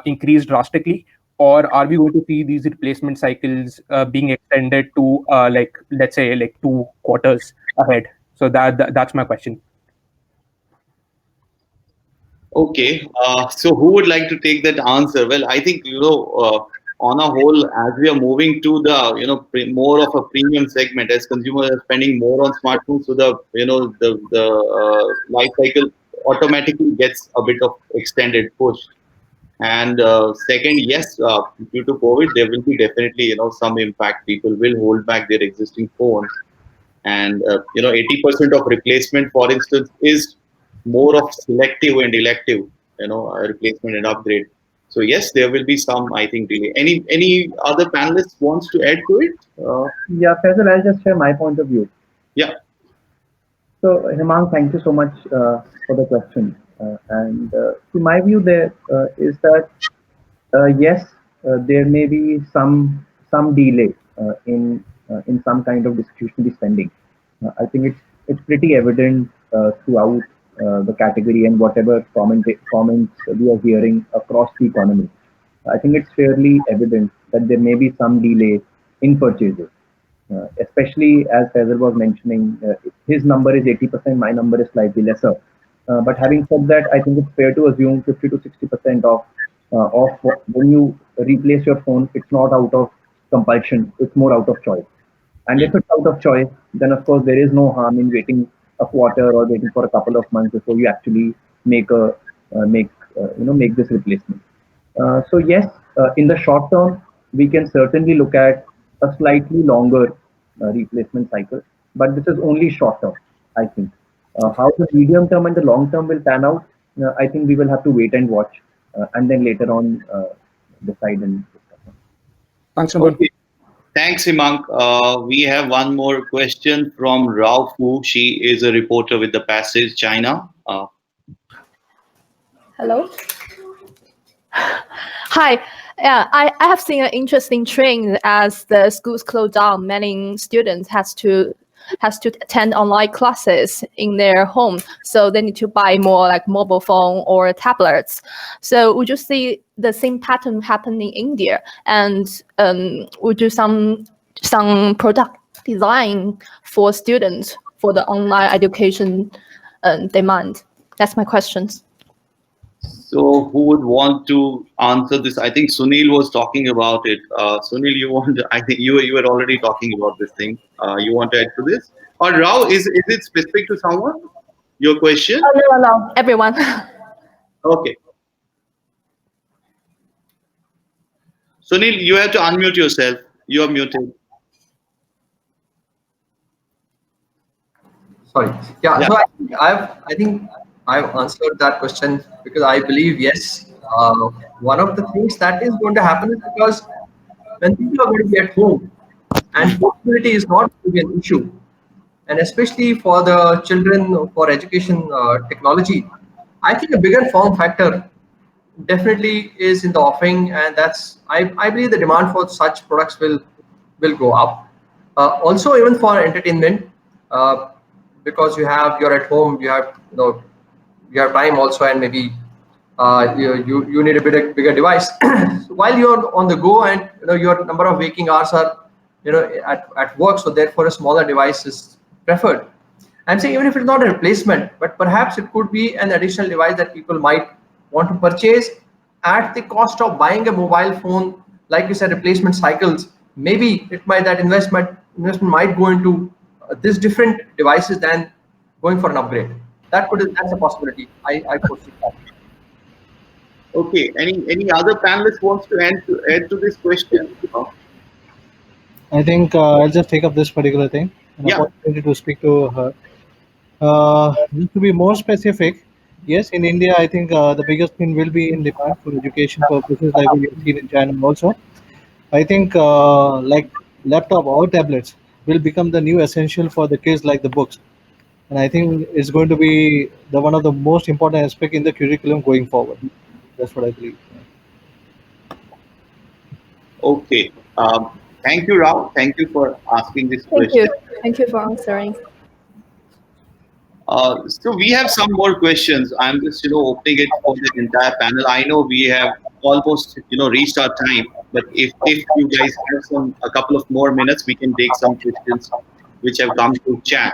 increase drastically, or are we going to see these replacement cycles being extended to like let's say like 2 quarters ahead? So that's my question. Okay, so who would like to take that answer? Well, I think on a whole, as we are moving to the more of a premium segment, as consumers are spending more on smartphones, so the life cycle automatically gets a bit of extended push. And second, yes, due to COVID, there will be definitely some impact. People will hold back their existing phones, and 80% of replacement, for instance, is more of selective and elective, replacement and upgrade. So yes, there will be some, I think, delay. Any other panelists wants to add to it? Yeah, Faisal, I'll just share my point of view. Yeah. So, Hemang, thank you so much for the question. And to my view, there is that yes, there may be some delay in some kind of discretionary spending. I think it's pretty evident throughout the category and whatever comments we are hearing across the economy. I think it's fairly evident that there may be some delay in purchases. Especially as Faisal was mentioning, his number is 80%, my number is slightly lesser. But having said that, I think it's fair to assume 50 to 60% when you replace your phone, it's not out of compulsion, it's more out of choice. And if it's out of choice, then of course there is no harm in waiting a quarter or waiting for a couple of months before you actually make this replacement. So yes, in the short term, we can certainly look at a slightly longer replacement cycle, but this is only short term, I think. How the medium term and the long term will pan out, I think we will have to wait and watch, and then later on decide and discuss. Thanks, Nipun. Okay. Thanks, Himank. We have one more question from Rao Fu. She is a reporter with The Passage, China. Hello. Hi. Yeah, I have seen an interesting trend as the schools close down. Many students has to attend online classes in their home, so they need to buy more like mobile phone or tablets. So would you see the same pattern happen in India? And would you some product design for students for the online education demand? That's my questions. So who would want to answer this? I think Sunil was talking about it. Sunil, I think you were already talking about this thing. You want to add to this? Or Rao, is it specific to someone? Your question? Oh, no, everyone. Okay. Sunil, you have to unmute yourself. You are muted. Sorry. Yeah. So I think I've answered that question because I believe yes. One of the things that is going to happen is because when people are going to be at home and portability is not going to be an issue, and especially for the children for education technology, I think a bigger form factor definitely is in the offering, and I believe the demand for such products will go up. Also, even for entertainment, uh, because you're at home, you have time also, and maybe you need a bigger device. So while you're on the go, and your number of waking hours are at work, so therefore a smaller device is preferred. I'm saying even if it's not a replacement, but perhaps it could be an additional device that people might want to purchase at the cost of buying a mobile phone. Like you said, replacement cycles. Maybe that investment might go into these different devices than going for an upgrade. That's a possibility. I foresee that. Okay. Any other panelist wants to add to this question? I think I'll just take up this particular thing, an Yeah. opportunity to speak to her. Just to be more specific, yes, in India, I think the biggest thing will be in demand for education purposes, like we have seen in China also. I think like laptop or tablets will become the new essential for the kids, like the books, and I think it's going to be the one of the most important aspect in the curriculum going forward. That's what I believe. Okay. Thank you, Rao. Thank you for asking this Thank you. question. Thank you for answering. So we have some more questions. I'm just, opening it for the entire panel. I know we have almost, reached our time, but if you guys have a couple of more minutes, we can take some questions which have come through chat.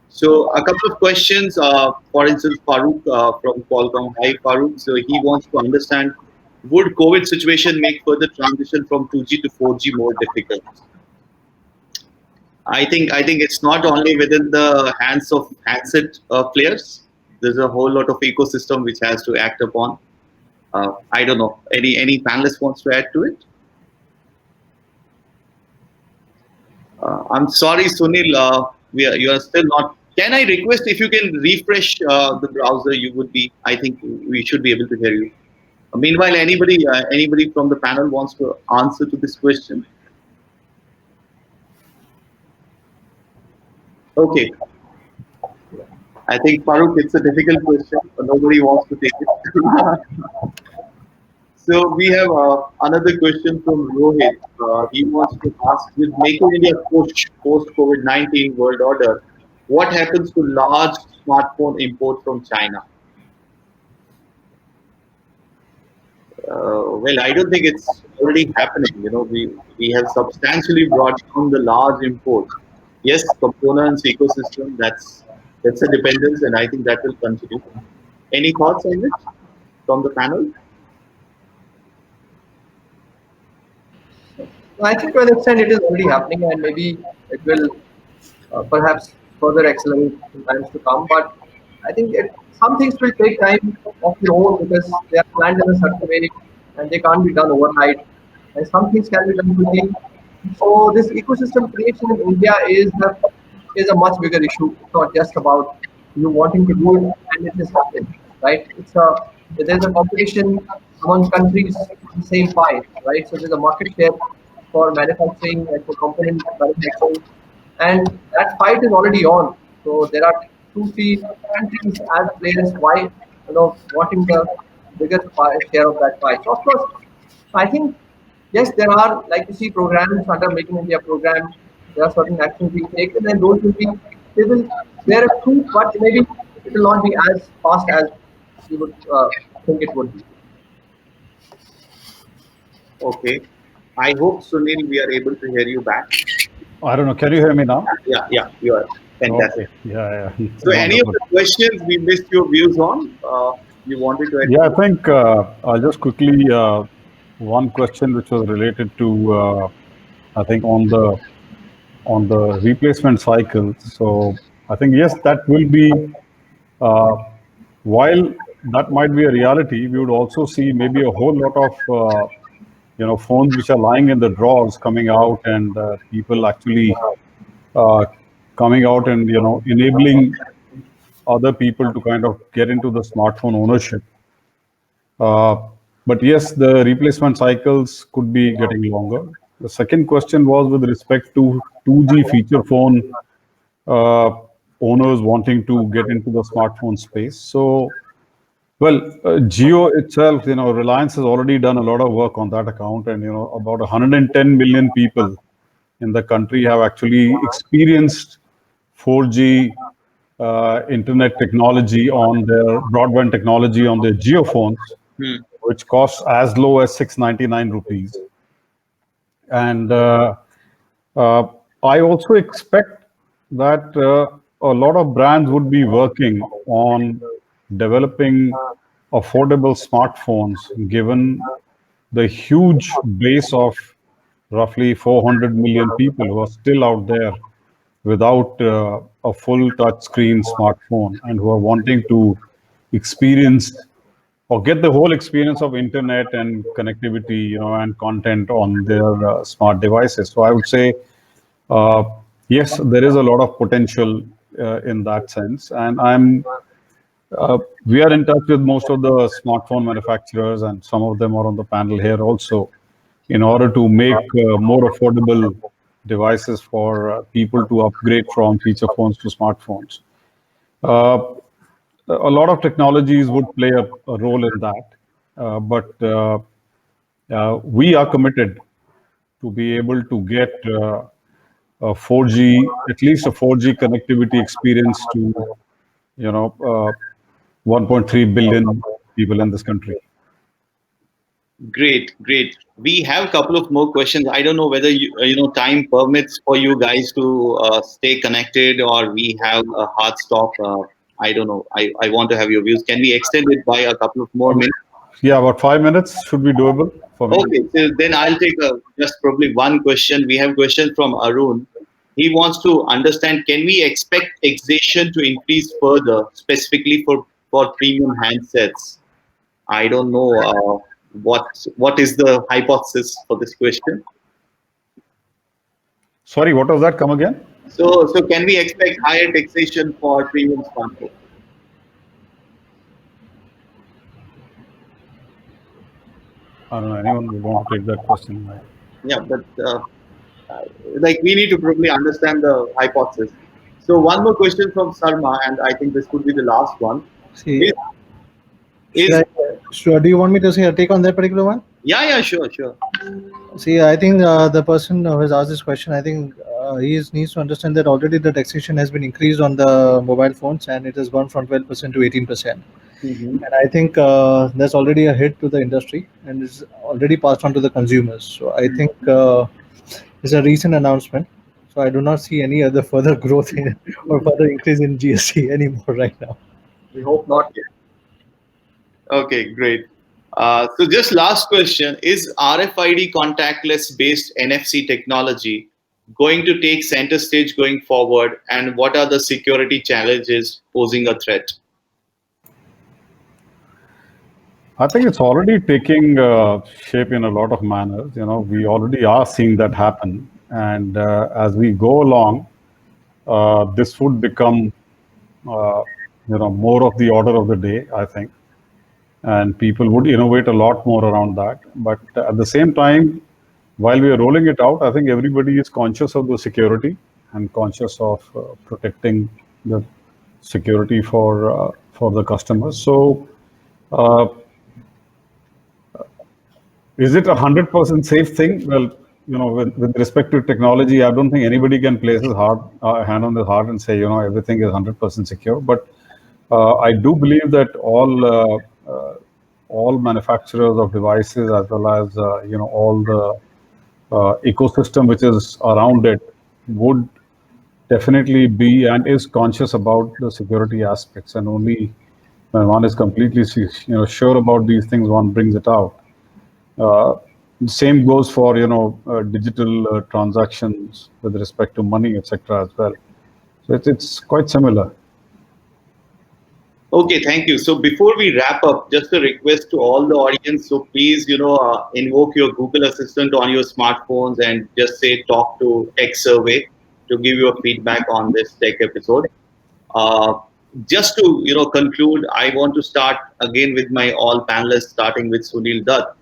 So a couple of questions. For instance, Farooq from Qualcomm. Hi, Farooq. So he wants to understand: would COVID situation make further transition from 2G to 4G more difficult? I think it's not only within the hands of handset players. There's a whole lot of ecosystem which has to act upon. I don't know. Any panelist wants to add to it? I'm sorry, Sunil. You are still not. Can I request if you can refresh the browser? You would be. I think we should be able to hear you. Meanwhile, anybody from the panel wants to answer to this question? Okay. I think Farooq, it's a difficult question. Nobody wants to take it. So we have another question from Rohit. He wants to ask: with Make in India push post COVID-19 world order, what happens to large smartphone imports from China? Well, I don't think it's already happening. We have substantially brought down the large imports. Yes, components ecosystem. That's a dependence, and I think that will continue. Any thoughts on it from the panel? I think to an extent it is already happening, and maybe it will perhaps further accelerate in times to come. But I think some things will take time of their own because they are planned in a certain way and they can't be done overnight. And some things can be done quickly. So this ecosystem creation in India is a much bigger issue. It's not just about you wanting to do it and it is happening, right? There's a competition among countries in the same pie, right? So there's a market share for manufacturing and for component manufacturing, and that fight is already on. So there are 2, 3 countries as players, why wanting the biggest share of that pie. So of course, I think yes, there are, like you see, programs under Make in India program. There are certain actions being taken, and those will be they will bear fruit, but maybe it will not be as fast as you would think it would be. Okay. I hope, Sunil, we are able to hear you back. I don't know. Can you hear me now? Yeah, you are fantastic. Okay. Yeah. So, any of Wonderful. the questions we missed your views on? You wanted to add? Yeah, I think I'll just quickly one question which was related to I think on the replacement cycle. So I think yes, that will be uh, while that might be a reality, we would also see maybe a whole lot of phones which are lying in the drawers coming out, and people actually uh, coming out and enabling other people to kind of get into the smartphone ownership. But yes, the replacement cycles could be getting longer. The second question was with respect to 2G feature phone uh, owners wanting to get into the smartphone space. So, well, Geo itself, Reliance has already done a lot of work on that account, and about 110 million people in the country have actually experienced 4G internet technology on their broadband technology on their Geo phones, Hmm. which costs as low as 699 rupees. And uh, I also expect that a lot of brands would be working on developing affordable smartphones, given the huge base of roughly 400 million people who are still out there without a full touchscreen smartphone and who are wanting to experience or get the whole experience of internet and connectivity, and content on their smart devices. So I would say, uh, yes, there is a lot of potential in that sense, and we are in touch with most of the smartphone manufacturers, and some of them are on the panel here also, in order to make more affordable devices for people to upgrade from feature phones to smartphones. Uh, a lot of technologies would play a role in that, but we are committed to be able to get a 4G, at least a 4G connectivity experience to, 1.3 billion people in this country. Great, great. We have a couple of more questions. I don't know whether time permits for you guys to stay connected, or we have a hard stop. I don't know. I want to have your views. Can we extend it by a couple of more minutes? Yeah, about 5 minutes should be doable for me. Okay, so then I'll take just probably one question. We have a question from Arun. He wants to understand: can we expect taxation to increase further, specifically for premium handsets? I don't know what is the hypothesis for this question. Sorry, what was that? Come again? So can we expect higher taxation for premium smartphones? I don't know. Anyone would want to take that question? Yeah, but like we need to probably understand the hypothesis. So one more question from Sarma, and I think this could be the last one. See, Is do you want me to say a take on that particular one? yeah, sure. See, I think the person who has asked this question, I think needs to understand that already the taxation has been increased on the mobile phones, and it has gone from 12% to 18%. Mm-hmm. And I think that's already a hit to the industry and is already passed on to the consumers. So I think it's a recent announcement. So I do not see any other further growth in or further increase in GST anymore right now. We hope not. Okay, great. So just last question: is RFID contactless based NFC technology going to take center stage going forward, and what are the security challenges posing a threat? I think it's already taking shape in a lot of manners. We already are seeing that happen, and as we go along, this would become, more of the order of the day, I think, and people would innovate a lot more around that. But at the same time, while we are rolling it out, I think everybody is conscious of the security and conscious of protecting the security for the customers. So. Uh, Is it 100% safe thing? Well, with respect to technology, I don't think anybody can place his hand on his heart and say, everything is 100% secure. But I do believe that all manufacturers of devices, as well as all the ecosystem which is around it, would definitely be and is conscious about the security aspects. And only when one is completely sure about these things, one brings it out. Uh, Same goes for digital transactions with respect to money, etc. as well. So it's quite similar. Okay, thank you. So before we wrap up, just a request to all the audience. So please, invoke your Google Assistant on your smartphones and just say "talk to tech survey" to give you a feedback on this tech episode. Uh, just to conclude, I want to start again with my all panelists, starting with Sunil Dutt.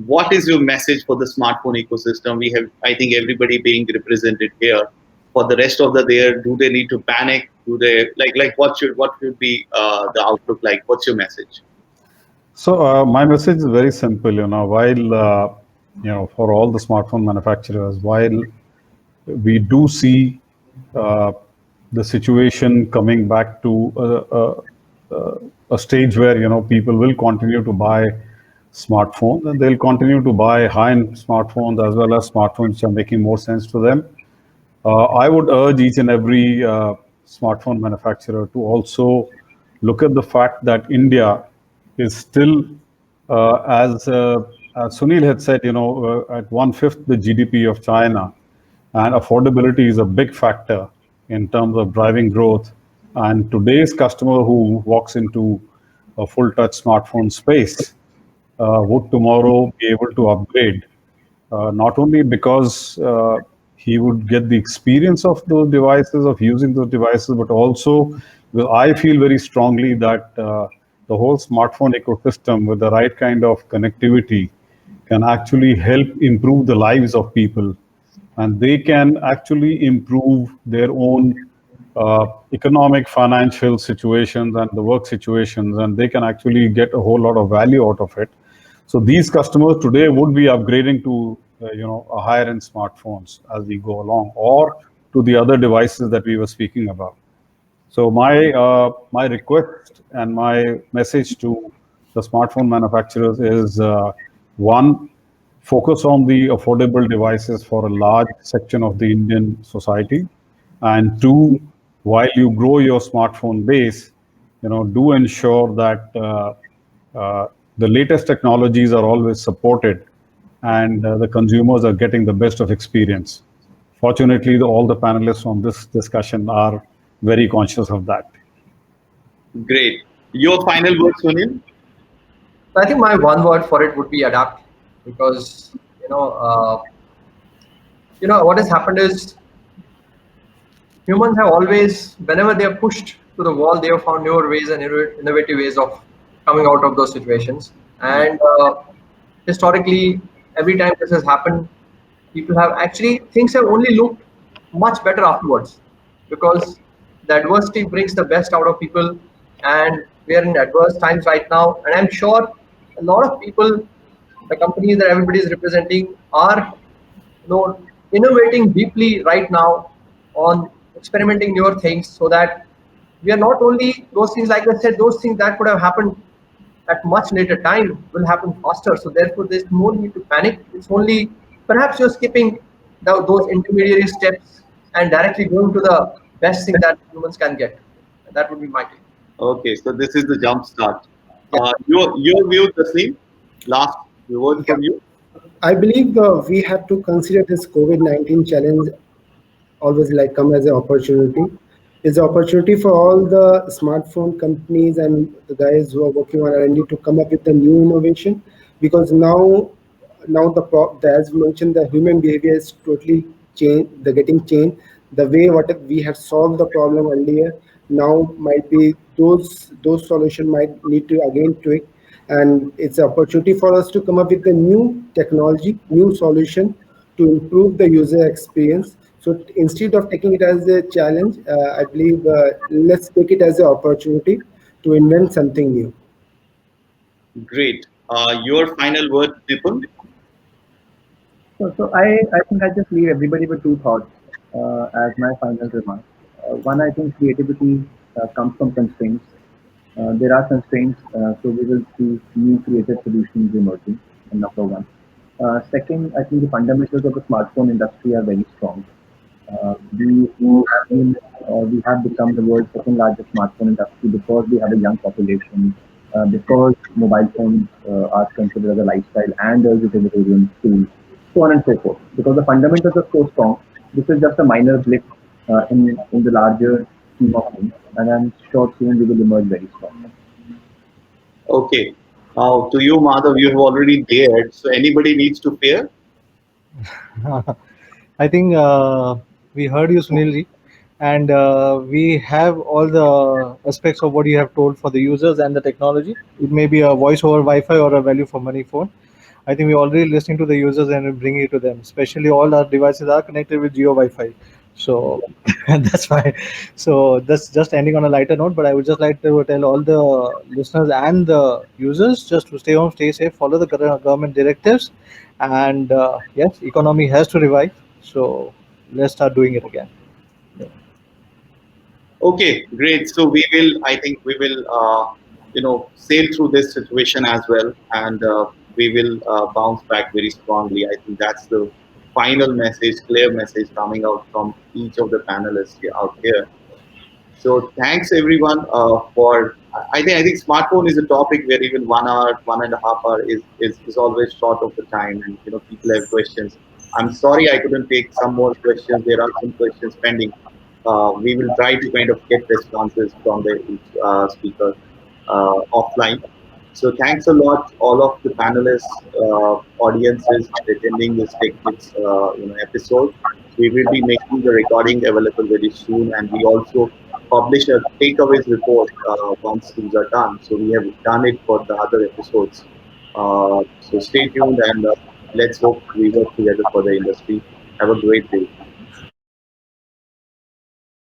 What is your message for the smartphone ecosystem? We have, I think, everybody being represented here. For the rest of the day, do they need to panic? Do they like what should be the outlook like? What's your message? So my message is very simple. While for all the smartphone manufacturers, while we do see uh, the situation coming back to a stage where people will continue to buy smartphones, and they'll continue to buy high-end smartphones as well as smartphones which are making more sense to them. I would urge each and every smartphone manufacturer to also look at the fact that India is still, as Sunil had said, at one-fifth the GDP of China, and affordability is a big factor in terms of driving growth. And today's customer who walks into a full-touch smartphone space would tomorrow be able to upgrade, not only because he would get the experience of those devices, of using those devices, but also because I feel very strongly that the whole smartphone ecosystem with the right kind of connectivity can actually help improve the lives of people, and they can actually improve their own economic, financial situations and the work situations, and they can actually get a whole lot of value out of it. So these customers today would be upgrading to a higher end smartphones as we go along, or to the other devices that we were speaking about. So my request and my message to the smartphone manufacturers is one, focus on the affordable devices for a large section of the Indian society, and two, while you grow your smartphone base, do ensure that the latest technologies are always supported, and the consumers are getting the best of experience. Fortunately, all the panelists on this discussion are very conscious of that. Great. Your final word, Sunil? I think my one word for it would be adapt, because what has happened is humans have always, whenever they are pushed to the wall, they have found newer ways and innovative ways of coming out of those situations. And historically, every time this has happened, people have actually, things have only looked much better afterwards, because the adversity brings the best out of people, and we are in adverse times right now. And I'm sure a lot of people, the companies that everybody is representing, are innovating deeply right now on experimenting newer things, so that we are not only those things, like I said, those things that could have happened at much later time will happen faster. So therefore, there's no need to panic. It's only perhaps you're skipping those intermediary steps and directly going to the best thing that humans can get. And that would be my take. Okay, so this is the jump start. Yeah. Your view, Tasleem. Last word Yeah. from you. I believe we have to consider this COVID-19 challenge always like come as an opportunity. It's an opportunity for all the smartphone companies and the guys who are working on R&D to come up with a new innovation, because now as mentioned, the human behavior is totally changed, the getting changed. The way what we had solved the problem earlier, now might be those solution might need to again tweak, and it's an opportunity for us to come up with a new technology, new solution to improve the user experience. So instead of taking it as a challenge, I believe let's take it as an opportunity to invent something new. Great. Your final word, Nipun. So I think I just leave everybody with two thoughts as my final remarks. One, I think creativity comes from constraints. There are constraints, so we will see new creative solutions emerging. Number one. Second, I think the fundamentals of the smartphone industry are very strong. We have become the world's second largest smartphone industry because we have a young population, because mobile phones are considered as a lifestyle and a utilitarian tool, so on and so forth. Because the fundamentals are so strong, this is just a minor blip in the larger scheme of things, and I'm sure soon we will emerge very strong. Okay. Now, to you, Madhav, you have already dared. So anybody needs to fear? I think we heard you, Sunil ji. and we have all the aspects of what you have told for the users and the technology. It may be a voice over Wi-Fi or a value for money phone. I think we're already listening to the users and we're bringing it to them. Especially all our devices are connected with Geo Wi-Fi, so that's why. So that's just ending on a lighter note. But I would just like to tell all the listeners and the users just to stay home, stay safe, follow the government directives, and yes, economy has to revive. So let's start doing it again. Okay, great. So we will, I think we will, sail through this situation as well, and we will bounce back very strongly. I think that's the final message, clear message coming out from each of the panelists out here. So thanks everyone for. I think smartphone is a topic where even 1 hour, 1.5 hour is always short of the time, and people have questions. I'm sorry I couldn't take some more questions. There are some questions pending. We will try to kind of get responses from the each speaker offline. So thanks a lot, all of the panelists, audiences attending this TechFLIX episode. We will be making the recording available very soon, and we also publish a takeaways report once things are done. So we have done it for the other episodes. So stay tuned, and let's hope we work together for the industry. Have a great day.